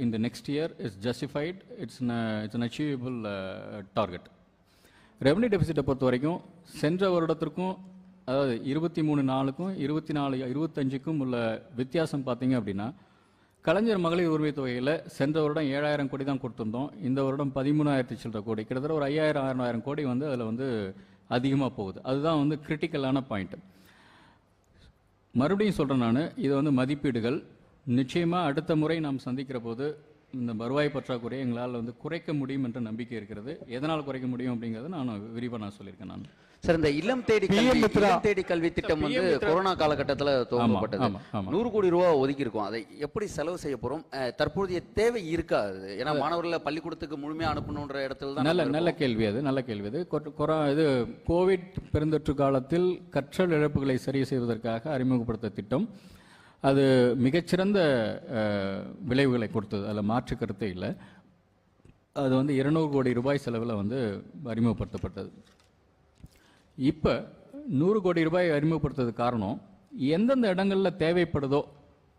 in the next year is justified. It's an achievable target. Revenue deficit பொறுத்த வரைக்கும் சென்ற வருடத்திற்கும் அதாவது 23-4க்கும் 24-25க்கும் உள்ள வித்தியாசம் பார்த்தீங்க அப்படின்னா, கலைஞர் மகளிர் உரிமை தொகையில் சென்ற வருடம் 7,000 கோடி தான் கொடுத்துருந்தோம். இந்த வருடம் 13,000 சில்லற கோடி, கிட்டத்தட்ட ஒரு 5,000-6,000 கோடி அதில் அதிகமாக போகுது. அதுதான் கிரிட்டிக்கலான பாயிண்ட். மறுபடியும் சொல்கிறேன் நான், இது மதிப்பீடுகள். நிச்சயமாக அடுத்த முறை நாம் சந்திக்கிற போது இந்த வருவாய் பற்றாக்குறையை எங்களால் குறைக்க முடியும் என்ற நம்பிக்கை இருக்கிறது. எதனால் குறைக்க முடியும் அப்படிங்கிறது நான் விரிவாக சொல்லியிருக்கேன். நான் சார், இந்த இல்லம் தேடி கல்வி திட்டம் கொரோனா காலகட்டத்தில் துவங்கப்பட்டது. 100 கோடி ரூபா ஒதுக்கி இருக்கோம். அதை எப்படி செலவு செய்ய போறோம்? தற்போதைய தேவை இருக்காது. ஏன்னா மாணவர்களை பள்ளிக்கூடத்துக்கு முழுமையாக அனுப்பணுன்ற இடத்துல தான். நல்ல கேள்வி அது. இது கோவிட் பெருந்தொற்று காலத்தில் கற்றல் இழப்புகளை சரி செய்வதற்காக அறிமுகப்படுத்த திட்டம். அது மிகச்சிறந்த விளைவுகளை கொடுத்தது, அதில் மாற்று கருத்தே இல்லை. அது வந்து 200 கோடி ரூபாய் செலவில் வந்து அறிமுகப்படுத்தப்பட்டது. இப்போ 100 கோடி ரூபாய் அறிமுகப்படுத்துறதுக்கு காரணம் எந்தெந்த இடங்களில் தேவைப்படுதோ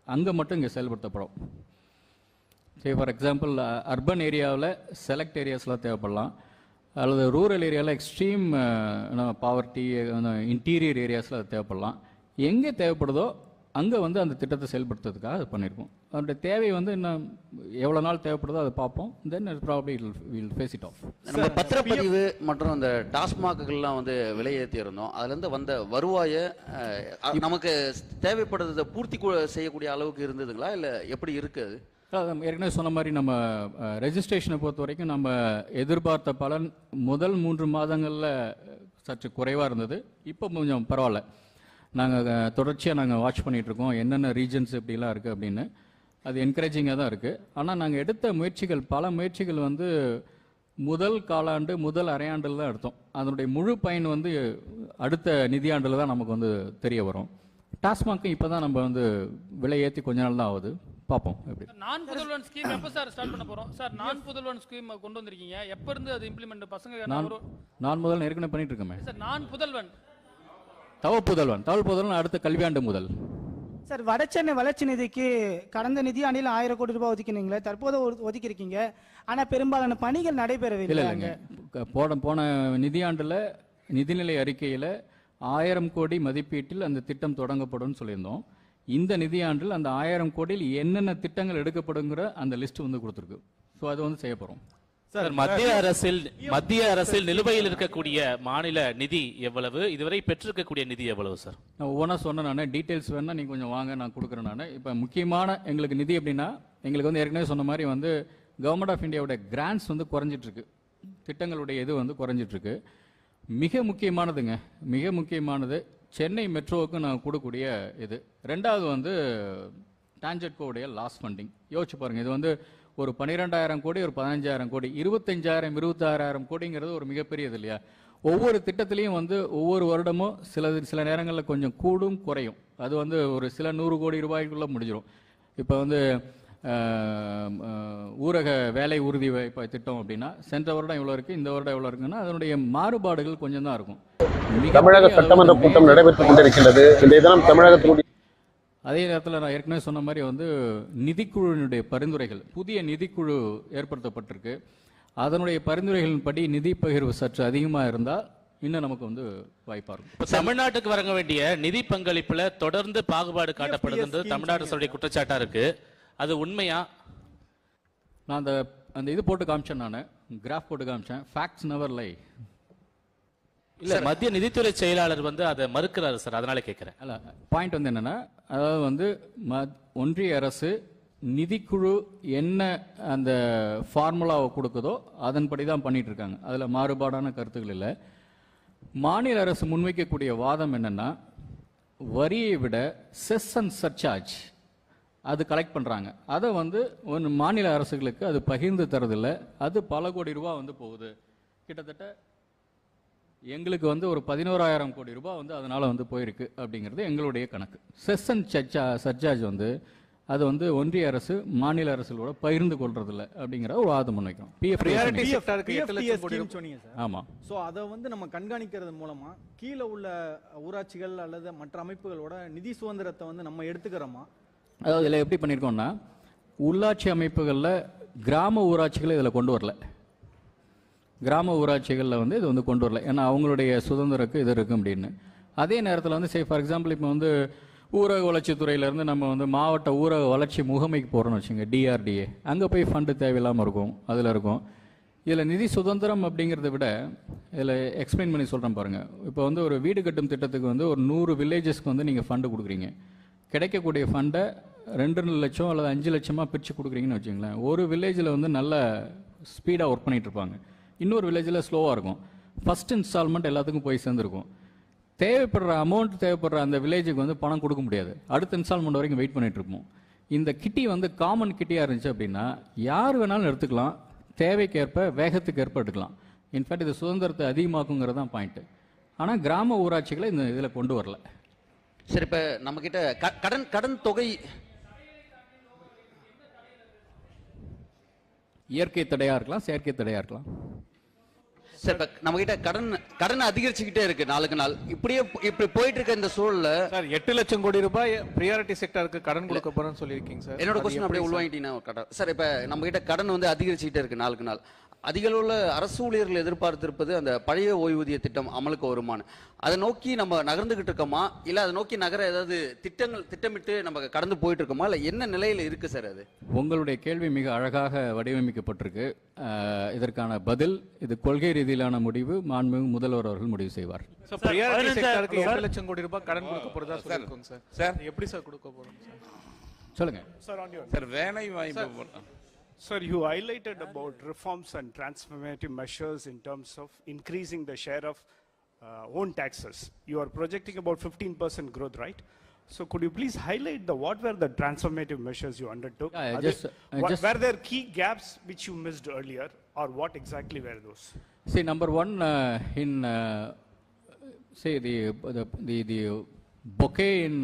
அங்கே மட்டும் இங்கே செயல்படுத்தப்படும். சரி, ஃபார் எக்ஸாம்பிள் அர்பன் ஏரியாவில் செலக்ட் ஏரியாஸ்லாம் தேவைப்படலாம், அல்லது ரூரல் ஏரியாவில் எக்ஸ்ட்ரீம் பாவர்ட்டி இன்டீரியர் ஏரியாஸில் அது தேவைப்படலாம். எங்கே தேவைப்படுதோ அங்கே வந்து அந்த திட்டத்தை செயல்படுத்துறதுக்காக அது பண்ணியிருக்கோம். அதனுடைய தேவை வந்து இன்னும் எவ்வளோ நாள் தேவைப்படுதோ அதை பார்ப்போம். Then probably will phase it off. நம்ம பத்திரப்பதிவு மற்றும் அந்த டாஸ்மாகலாம் வந்து விலை ஏற்றி இருந்தோம். அதுலேருந்து வந்த வருவாயை நமக்கு தேவைப்படுறதை பூர்த்தி செய்யக்கூடிய அளவுக்கு இருந்ததுங்களா, இல்லை எப்படி இருக்குது? ஏற்கனவே சொன்ன மாதிரி நம்ம ரெஜிஸ்ட்ரேஷனை பொறுத்த வரைக்கும் நம்ம எதிர்பார்த்த பலன் முதல் 3 மாதங்களில் சற்று குறைவாக இருந்தது. இப்போ கொஞ்சம் பரவாயில்ல. நாங்கள் தொடர்ச்சியாக நாங்கள் வாட்ச் பண்ணிகிட்ருக்கோம் என்னென்ன ரீஜன்ஸ் எப்படிலாம் இருக்குது அப்படின்னு. அது என்கரேஜிங்காக தான் இருக்குது. ஆனால் நாங்கள் எடுத்த முயற்சிகள், பல முயற்சிகள் வந்து முதல் காலாண்டு முதல் அரையாண்டில் தான் எடுத்தோம். அதனுடைய முழு பயன் வந்து அடுத்த நிதியாண்டில் தான் நமக்கு வந்து தெரிய வரும். டாஸ்மாக்கு இப்போ தான் நம்ம வந்து விலை ஏற்றி கொஞ்ச நாள் தான் ஆகுது, பார்ப்போம் எப்படி. நான் புதல்வன் ஸ்கீம் எப்போ சார் ஸ்டார்ட் பண்ண போகிறோம் சார்? நான் புதல்வன் ஸ்கீம் கொண்டு வந்திருக்கீங்க, எப்போ இருந்து அது இம்ப்ளிமெண்ட் பசங்க? நான் முதல்வன் ஏற்கனவே பண்ணிட்டு இருக்கேன் சார். நான் புதல்வன் தவ புதல்வன் அடுத்த கல்வியாண்டு முதல். சார், வடசென்னை வளர்ச்சி நிதிக்கு கடந்த நிதியாண்டில் 1000 கோடி ரூபாய் ஒதுக்கினீங்களே, தற்போது ஒதுக்கியிருக்கீங்க. ஆனால் பெரும்பாலான பணிகள் நடைபெறவில்லை. இல்லைங்க, போன நிதியாண்டில் நிதிநிலை அறிக்கையில் 1000 கோடி மதிப்பீட்டில் அந்த திட்டம் தொடங்கப்படும் சொல்லியிருந்தோம். இந்த நிதியாண்டில் அந்த 1000 கோடியில் என்னென்ன திட்டங்கள் எடுக்கப்படுங்கிற அந்த லிஸ்ட் வந்து கொடுத்துருக்கு. ஸோ அது வந்து செய்ய போகிறோம். சார், மத்திய அரசில் நிலுவையில் இருக்கக்கூடிய மாநில நிதி எவ்வளவு, இதுவரை பெற்றிருக்கக்கூடிய நிதி எவ்வளவு சார்? நான் ஒவ்வொன்றா சொன்னேன். நான் டீட்டெயில்ஸ் வேணா நீங்கள் கொஞ்சம் வாங்க, நான் கொடுக்குறேன். நான் இப்போ முக்கியமான எங்களுக்கு நிதி எப்படின்னா, எங்களுக்கு வந்து ஏற்கனவே சொன்ன மாதிரி வந்து கவர்மெண்ட் ஆஃப் இந்தியாவோட கிராண்ட்ஸ் வந்து குறைஞ்சிட்ருக்கு, திட்டங்களுடைய இது வந்து குறைஞ்சிட்ருக்கு. மிக முக்கியமானது சென்னை மெட்ரோவுக்கு நான் கொடுக்கக்கூடிய இது. ரெண்டாவது வந்து டான்ஜெட்கோடைய லாஸ் ஃபண்டிங். யோசிச்சு பாருங்கள், இது வந்து ஒரு 12,000 கோடி, ஒரு 15,000 கோடி, 25,000 26,000 கோடிங்கிறது ஒரு மிகப்பெரியது இல்லையா? ஒவ்வொரு திட்டத்திலையும் வந்து ஒவ்வொரு வருடமும் சில நேரங்களில் கொஞ்சம் கூடும் குறையும். அது வந்து ஒரு சில 100 கோடி ரூபாய்க்குள்ளே முடிஞ்சிடும். இப்போ வந்து ஊரக வேலை உறுதி வாய்ப்பு திட்டம் அப்படின்னா சென்ற வருடம் இவ்வளோ இருக்குது, இந்த வருடம் எவ்வளோ இருக்குன்னா அதனுடைய மாறுபாடுகள் கொஞ்சம் தான் இருக்கும். தமிழக சட்டமன்ற கூட்டம் நடைபெற்றுக் கொண்டிருக்கின்றது. இந்த தினம் தமிழகத்தினுடைய அதே நேரத்தில் நான் ஏற்கனவே சொன்ன மாதிரி வந்து நிதிக்குழுவினுடைய பரிந்துரைகள், புதிய நிதிக்குழு ஏற்படுத்தப்பட்டிருக்கு. அதனுடைய பரிந்துரைகளின்படி நிதி பகிர்வு சற்று அதிகமாக இருந்தால் இன்னும் நமக்கு வந்து வாய்ப்பாக இருக்கும். தமிழ்நாட்டுக்கு வழங்க வேண்டிய நிதி பங்களிப்புல தொடர்ந்து பாகுபாடு காட்டப்படுது தமிழ்நாடு அரசுடைய குற்றச்சாட்டா இருக்கு. அது உண்மையா? நான் அந்த இது போட்டு காமிச்சேன், நான் கிராஃப் போட்டு காமிச்சேன். Facts never lie. இல்ல, மத்திய நிதித்துறை செயலாளர் வந்து அதை மறுக்கிறாரு சார், அதனால கேட்கிறேன். அல்ல, பாயிண்ட் வந்து என்னன்னா, அதாவது வந்து ஒன்றிய அரசு நிதிக்குழு என்ன அந்த ஃபார்முலாவை கொடுக்குதோ அதன்படி தான் பண்ணிட்டு இருக்காங்க. அதில் மாறுபாடான கருத்துக்கள் இல்லை. மாநில அரசு முன்வைக்கக்கூடிய வாதம் என்னன்னா, வரியை விட செஸ் அண்ட் சர்சார்ஜ் அது கலெக்ட் பண்ணுறாங்க. அதை வந்து மாநில அரசுகளுக்கு அது பகிர்ந்து தரதில்லை. அது பல கோடி ரூபா வந்து போகுது. கிட்டத்தட்ட எங்களுக்கு வந்து ஒரு 11,000 கோடி ரூபாய் வந்து அதனால் வந்து போயிருக்கு அப்படிங்கிறது எங்களுடைய கணக்கு. செஸ் அண்ட் சர்சார்ஜ் வந்து அது வந்து ஒன்றிய அரசு மாநில அரசுகளோட பகிர்ந்து கொள்றதில்லை அப்படிங்கிற ஒரு வாதம் முன்வைக்கிறோம். ஆமாம். ஸோ அதை வந்து நம்ம கண்காணிக்கிறது மூலமாக கீழே உள்ள ஊராட்சிகள் அல்லது மற்ற அமைப்புகளோட நிதி சுதந்திரத்தை வந்து நம்ம எடுத்துக்கிறோமா? அதாவது இதில் எப்படி பண்ணியிருக்கோம்னா, உள்ளாட்சி அமைப்புகளில் கிராம ஊராட்சிகளை இதில் கொண்டு வரல. கிராம ஊராட்சிகளில் வந்து இது வந்து கொண்டு வரல, ஏன்னா அவங்களுடைய சுதந்திரக்கு இது இருக்கும் அப்படின்னு. அதே நேரத்தில் வந்து ஃபார் எக்ஸாம்பிள் இப்போ வந்து ஊரக வளர்ச்சித்துறையிலேருந்து நம்ம வந்து மாவட்ட ஊரக வளர்ச்சி முகமைக்கு போகிறோன்னு வச்சுங்க, DRDA, அங்கே போய் ஃபண்டு தேவையில்லாமல் இருக்கும், அதில் இருக்கும். இதில் நிதி சுதந்திரம் அப்படிங்கிறத விட இதில் எக்ஸ்பிளைன் பண்ணி சொல்கிறேன் பாருங்கள். இப்போ வந்து ஒரு வீடு கட்டும் திட்டத்துக்கு வந்து ஒரு 100 வில்லேஜஸ்க்கு வந்து நீங்கள் ஃபண்டு கொடுக்குறீங்க. கிடைக்கக்கூடிய ஃபண்டை 2 லட்சம் அல்லது 5 லட்சமாக பிரித்து கொடுக்குறீங்கன்னு வச்சுங்களேன். ஒரு வில்லேஜில் வந்து நல்ல ஸ்பீடாக ஒர்க் பண்ணிகிட்டு இருப்பாங்க, இன்னொரு வில்லேஜில் ஸ்லோவாக இருக்கும். ஃபஸ்ட் இன்ஸ்டால்மெண்ட் எல்லாத்துக்கும் போய் சேர்ந்துருக்கும். தேவைப்படுற அந்த வில்லேஜுக்கு வந்து பணம் கொடுக்க முடியாது, அடுத்த இன்ஸ்டால்மெண்ட் வரைக்கும் வெயிட் பண்ணிட்டு இருப்போம். இந்த கிட்டி வந்து காமன் கிட்டியாக இருந்துச்சு அப்படின்னா யார் வேணாலும் எடுத்துக்கலாம், தேவைக்கேற்ப வேகத்துக்கு ஏற்ப எடுக்கலாம். இன்ஃபேக்ட் இது சுதந்திரத்தை அதிகமாக்குங்கிறது தான் பாயிண்ட்டு. ஆனால் கிராம ஊராட்சிகளை இந்த இதில் கொண்டு வரல. சரி, இப்ப நம்ம கிட்ட கடன் தொகை இயற்கை தடையா இருக்கலாம், செயற்கை தடையா இருக்கலாம். சார், இப்ப நம்ம கிட்ட கடன் அதிகரிச்சுக்கிட்டே இருக்கு நாளுக்கு நாள். இப்படி போயிட்டு இருக்க இந்த சூழல்ல சார் 8 லட்சம் கோடி ரூபாய் பிரியாரிட்டி செக்டருக்கு கடன் கொடுக்க போறேன்னு சொல்லியிருக்கீங்க சார். என்னோட கொஸ்டின் அப்படியே உள்வாங்கிட்டீங்கன்னா சார், இப்ப நம்ம கிட்ட கடன் வந்து அதிகரிச்சுக்கிட்டே இருக்கு நாளுக்கு நாள். அதிக அளவுல அரசு ஊழியர்கள் எதிர்பார்த்திருப்பது அந்த பழைய ஓய்வூதிய திட்டம் அமலுக்கு வருமானு. அதை நோக்கி நம்ம நகர்ந்துகிட்டு இருக்கோமா, இல்ல அதை நோக்கி நகர ஏதாவது திட்டமிட்டு நம்ம கடந்து போயிட்டு இருக்கோமா, இல்ல என்ன நிலையில இருக்கு சார் அது? உங்களுடைய கேள்வி மிக அழகாக வடிவமைக்கப்பட்டிருக்கு. இதற்கான பதில், இது கொள்கை ரீதியிலான முடிவு, மாண்புமிகு முதல்வர் அவர்கள் முடிவு செய்வார். சார், பிரியாரிட்டி செக்டருக்கு 8 லட்சம் கோடி ரூபாய் கடன் கொடுக்க போறதா சொல்லிருக்கோம் சார். சார் எப்படி சார் கொடுக்க போறோம் சார்? சொல்லுங்க சார். வேலை வாய்ப்பு Sir, you highlighted about reforms and transformative measures in terms of increasing the share of own taxes. You are projecting about 15% growth, right? So could you please highlight what were the transformative measures you undertook? Were there key gaps which you missed earlier, or what exactly were those? See, number one, say the bouquet in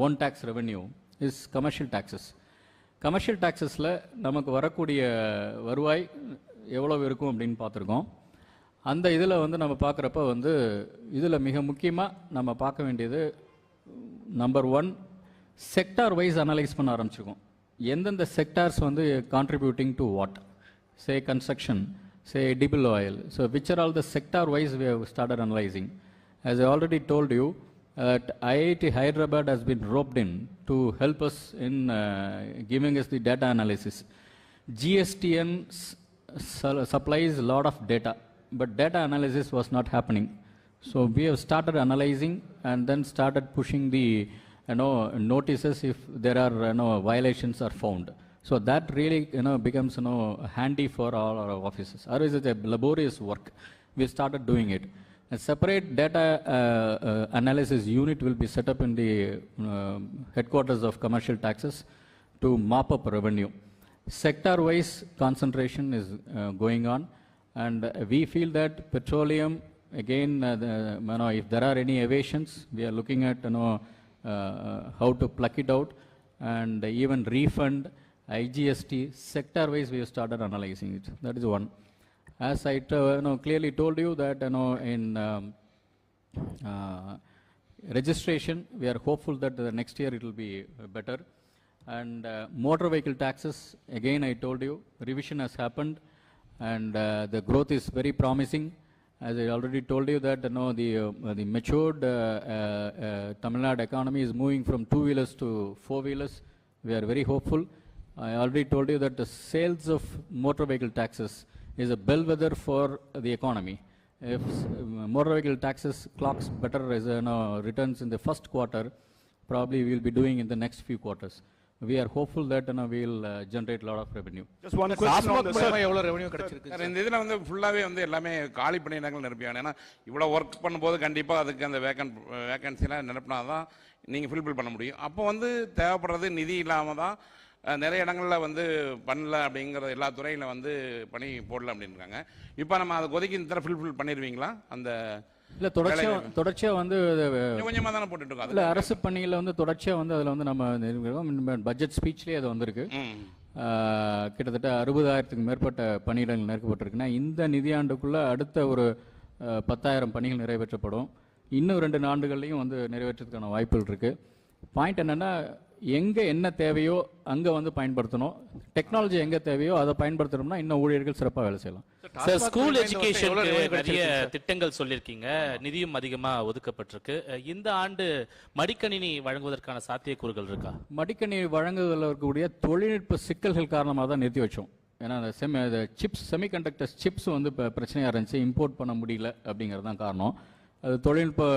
own tax revenue is commercial taxes. Commercial டேக்ஸஸில் நமக்கு வரக்கூடிய வருவாய் எவ்வளவு இருக்கும் அப்படின்னு பார்த்துருக்கோம். அந்த இதில் வந்து நம்ம பார்க்குறப்ப வந்து இதில் மிக முக்கியமாக நம்ம பார்க்க வேண்டியது number one, sector wise analyse பண்ண ஆரம்பிச்சிருக்கோம். எந்தெந்த செக்டார்ஸ் வந்து contributing to what, say construction, say edible oil. So which are all the sector wise we have started analyzing. As I already told you, IIT Hyderabad has been roped in to help us in giving us the data analysis. GSTN supplies a lot of data, but data analysis was not happening. So we have started analyzing and then started pushing the notices if there are violations are found. So that really becomes handy for all our offices. Otherwise it's a laborious work. We started doing it. A separate data analysis unit will be set up in the headquarters of commercial taxes to mop up revenue. Sector-wise concentration is going on, and we feel that petroleum, again, if there are any evasions, we are looking at how to pluck it out, and even refund, IGST, sector-wise we have started analyzing it. That is one. As I clearly told you that in registration, we are hopeful that the next year it will be better. And motor vehicle taxes, again I told you, revision has happened, and the growth is very promising. As I already told you that the matured Tamil Nadu economy is moving from 2-wheelers to 4-wheelers. We are very hopeful. I already told you that the sales of motor vehicle taxes is a bellwether for the economy. If motor vehicle taxes clocks better as returns in the first quarter, probably we will be doing in the next few quarters. We are hopeful that we will generate a lot of revenue. Just one question on the எவ்வளவு revenue கிடைச்சிருக்கு sir? இந்த இதுல வந்து ஃபுல்லாவே வந்து எல்லாமே காலி பணியிடங்கள் நிரப்பியாங்க. ஏன்னா இவ்வளவு ஒர்க் பண்ணும்போது கண்டிப்பா அதுக்கு அந்த வேகன்சிலாம் நிரப்பினாதான் நீங்க ஃபில்பில் பண்ண முடியும். அப்போ வந்து தேவைப்படுறது நிதி இல்லாம தான் நிறைய இடங்களில் வந்து பண்ணல அப்படிங்கிற எல்லா துறையில் வந்து பணி போடல அப்படின்றாங்க. இப்போ நம்ம அதை கொதிக்கி இந்த ஃபில்ஃபில் பண்ணிடுவீங்களா? அந்த இல்லை தொடர்ச்சியாக வந்து கொஞ்சமாக தானே போட்டுட்டு இருக்கோம். இல்லை, அரசு பணியில் வந்து தொடர்ச்சியாக வந்து அதில் வந்து நம்ம பட்ஜெட் ஸ்பீச்லேயே அது வந்திருக்கு. கிட்டத்தட்ட 60,000க்கு மேற்பட்ட பணியிடங்கள் நிரப்பப்பட்டிருக்குன்னா இந்த நிதியாண்டுக்குள்ளே அடுத்த ஒரு 10,000 பணிகள் நிறைவேற்றப்படும். இன்னும் 2 ஆண்டுகள்லையும் வந்து நிறைவேற்றதுக்கான வாய்ப்புகள் இருக்குது. பாயிண்ட் என்னென்னா, எங்கே என்ன தேவையோ அங்கே வந்து பயன்படுத்தணும். டெக்னாலஜி எங்கே தேவையோ அதை பயன்படுத்தணும்னா இன்னும் ஊழியர்கள் சிறப்பாக வேலை செய்யலாம். சார், ஸ்கூல் எஜுகேஷனுக்கு நிறைய திட்டங்கள் சொல்லியிருக்கீங்க, நிதியும் அதிகமாக ஒதுக்கப்பட்டிருக்கு. இந்த ஆண்டு மடிக்கணினி வழங்குவதற்கான சாத்தியக்கூறுகள் இருக்கா? மடிக்கணினி வழங்குவதில் இருக்கக்கூடிய தொழில்நுட்ப சிக்கல்கள் காரணமாக தான் நிறுத்தி வச்சோம். ஏன்னா அந்த செமிகண்டக்டர்ஸ் சிப்ஸ் வந்து இப்போ பிரச்சனையாக இருந்துச்சு, இம்போர்ட் பண்ண முடியல அப்படிங்கிறது தான் காரணம். அது தொழில்நுட்ப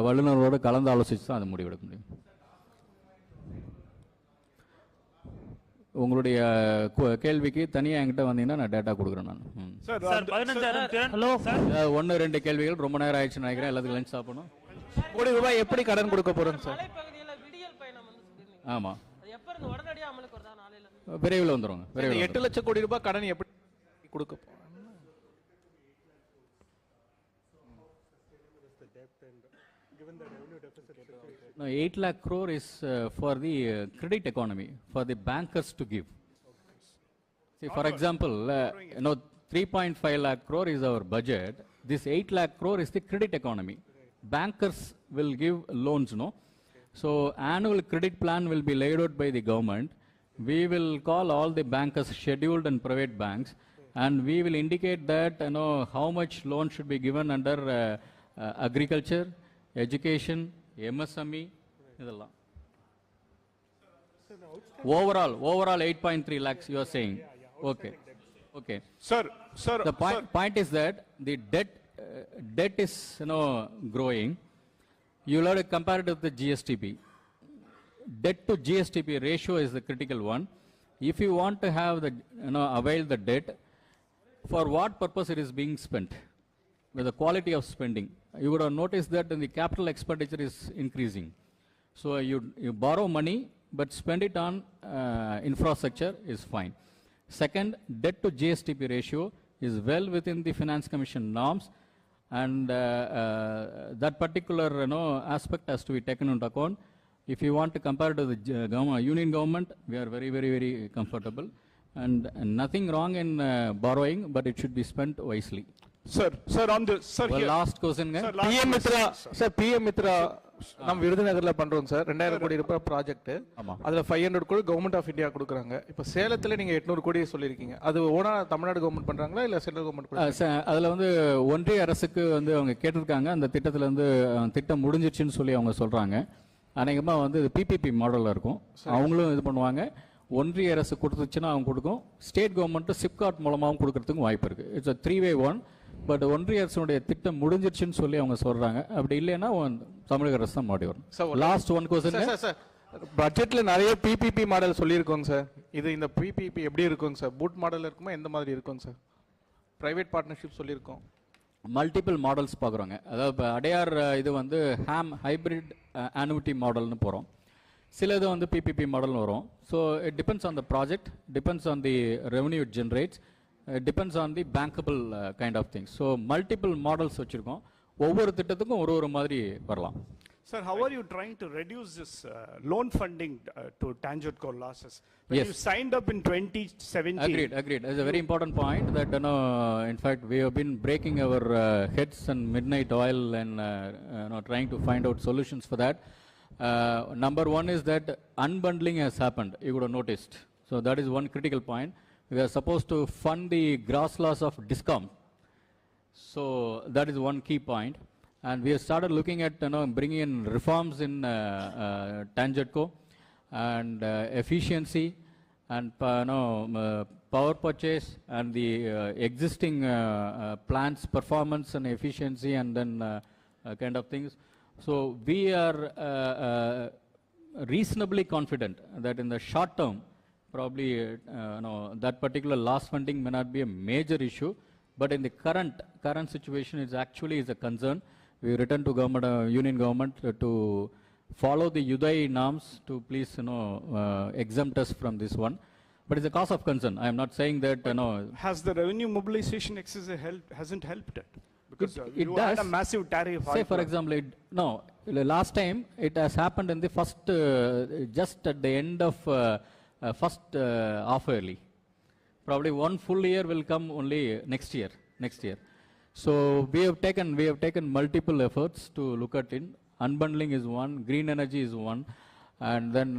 வல்லுநர்களோடு கலந்து ஆலோசித்து தான் அது முடிவெடுக்க முடியும். உங்களுடைய கேள்விக்கு தனியாக என்கிட்ட வந்தீங்கன்னா நான் டேட்டா கொடுக்குறேன். நான் 1-2 கேள்விகள் ரொம்ப நேரம் ஆயிடுச்சுன்னு நினைக்கிறேன். எல்லாத்துக்கும் லஞ்ச் சாப்பிடணும். கோடி ரூபாய் எப்படி கடன் கொடுக்க போறோம் சார்? ஆமாம், விரைவில் வந்துடுவாங்க. 8 லட்சம் கோடி ரூபாய் கடன் எப்படி கொடுக்க போறோம்? No, 8 lakh crore is for the credit economy, for the bankers to give. See, for example, 3.5 lakh crore is our budget. This 8 lakh crore is the credit economy. Bankers will give loans, no? So annual credit plan will be laid out by the government. We will call all the bankers, scheduled and private banks, and we will indicate that how much loan should be given under agriculture, education, MSME, இதெல்லாம். Overall 8.3 lakhs you are saying. Okay. Okay. Sir, the point is that the debt is growing. You'll have to compare it with the GSTP. Debt to GSTP ratio is the critical one. If you want to have the avail the debt, for what purpose it is being spent, with the quality of spending. You would have noticed that the capital expenditure is increasing. So you borrow money but spend it on infrastructure is fine. Second, debt to GSTP ratio is well within the Finance Commission norms, and that particular aspect has to be taken into account. If you want to compare to the union government, we are very, very, very comfortable, and nothing wrong in borrowing, but it should be spent wisely. Sir, on the sir well, here. last question. PM Mitra, sir, PM Mitra, நம்ம விருதுநகர்ல பண்றோம் sir 2000 கோடி ரூபாய் project. அதுல 500 கோடி government of India கொடுக்குறாங்க. இப்போ சேலத்துல நீங்க 800 கோடி சொல்லிருக்கீங்க. அது ஓனா தமிழ்நாடு கவர்மெண்ட் பண்றாங்களா இல்ல சென்ட்ரல் கவர்மெண்ட்? அதுல ஒன்றிய அரசுக்கு அவங்க கேட்டிருக்காங்க. அந்த திட்டத்துல திட்டம் முடிஞ்சிருச்சுன்னு சொல்லி அவங்க சொல்றாங்க. அநேகமா இது பிபிபி மாடல்ல இருக்கும். அவங்களும் இது பண்ணுவாங்க. ஒன்றிய அரசு கொடுத்துச்சுன்னா அவங்க கொடுக்கும். ஸ்டேட் கவர்மெண்ட் சிப்காட் மூலமாவும் கொடுக்கறதுக்கு வாய்ப்பு இருக்கு. It's a 3-way one. But ஒன்றிய அரசுடைய திட்டம் முடிஞ்சிருச்சுன்னு சொல்லி அவங்க சொல்றாங்க. அப்படி இல்லைன்னா தமிழக அரசு தான் மாடி வரும். லாஸ்ட் ஒன் क्वेश्चन சார், பட்ஜெட்ல நிறைய பிபிபி மாடல் சொல்லியிருக்கோங்க சார். இது இந்த பிபிபி எப்படி இருக்குங்க சார்? பூட் மாடல் இருக்குமா, எந்த மாதிரி இருக்குங்க சார்? பிரைவேட் பார்ட்னர்ஷிப் சொல்லியிருக்கோம். மல்டிபிள் மாடல்ஸ் பார்க்குறோங்க. அதாவது அடையார் இது ஹாம் ஹைபிரிட் ஆனுவிட்டி மாடல்னு போகிறோம். சிலது பிபிபி மாடல்னு வரும். So it depends on the project, depends on the revenue it generates, depends on the bankable kind of things. So multiple models வச்சிருக்கோம். ஒவ்வொரு திட்டத்துக்கும் ஒரு மாதிரி வரலாம். Sir, how are you trying to reduce this loan funding to TANGEDCO losses? When you signed up in 2017. Agreed. It's a very important point that in fact we have been breaking our heads and midnight oil and trying to find out solutions for that. Number one is that unbundling has happened. You would have noticed. So that is one critical point. We are supposed to fund the gross loss of DISCOM. So that is one key point. And we have started looking at bringing in reforms in TANGEDCO and efficiency and power purchase and the existing plants performance and efficiency and then kind of things. So we are reasonably confident that in the short term, probably that particular loss funding may not be a major issue, but in the current situation it actually is a concern. We return to government, union government to follow the UDAI norms to please exempt us from this one. But it's a cause of concern. I am not saying that Has the revenue mobilization exercise hasn't helped it? Because it you does. had a massive tariff. Say for example, last time it has happened in the first, just at the end of first half yearly. Probably one full year will come only next year. So we have taken multiple efforts to look at it. Unbundling is one, green energy is one, and then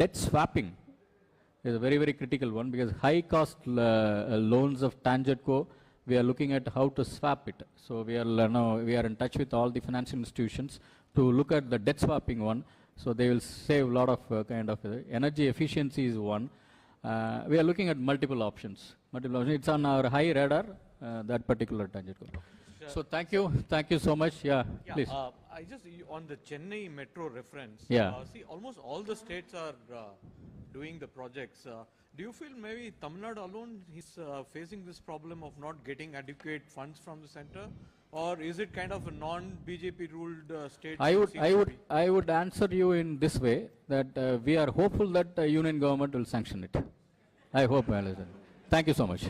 debt swapping is a very, very critical one, because high cost loans of TANGEDCO, we are looking at how to swap it. So we are in touch with all the financial institutions to look at the debt swapping one. So they will save a lot of kind of energy efficiency is one. We are looking at multiple options. It's on our high radar, that particular TANGEDCO. So thank you so much. Yeah, please. I just on the Chennai Metro reference. See, almost all the states are doing the projects. Do you feel maybe Tamil Nadu alone is facing this problem of not getting adequate funds from the center? Or is it kind of a non-BJP ruled state? I would answer you in this way, that we are hopeful that the union government will sanction it. I hope. Thank you so much.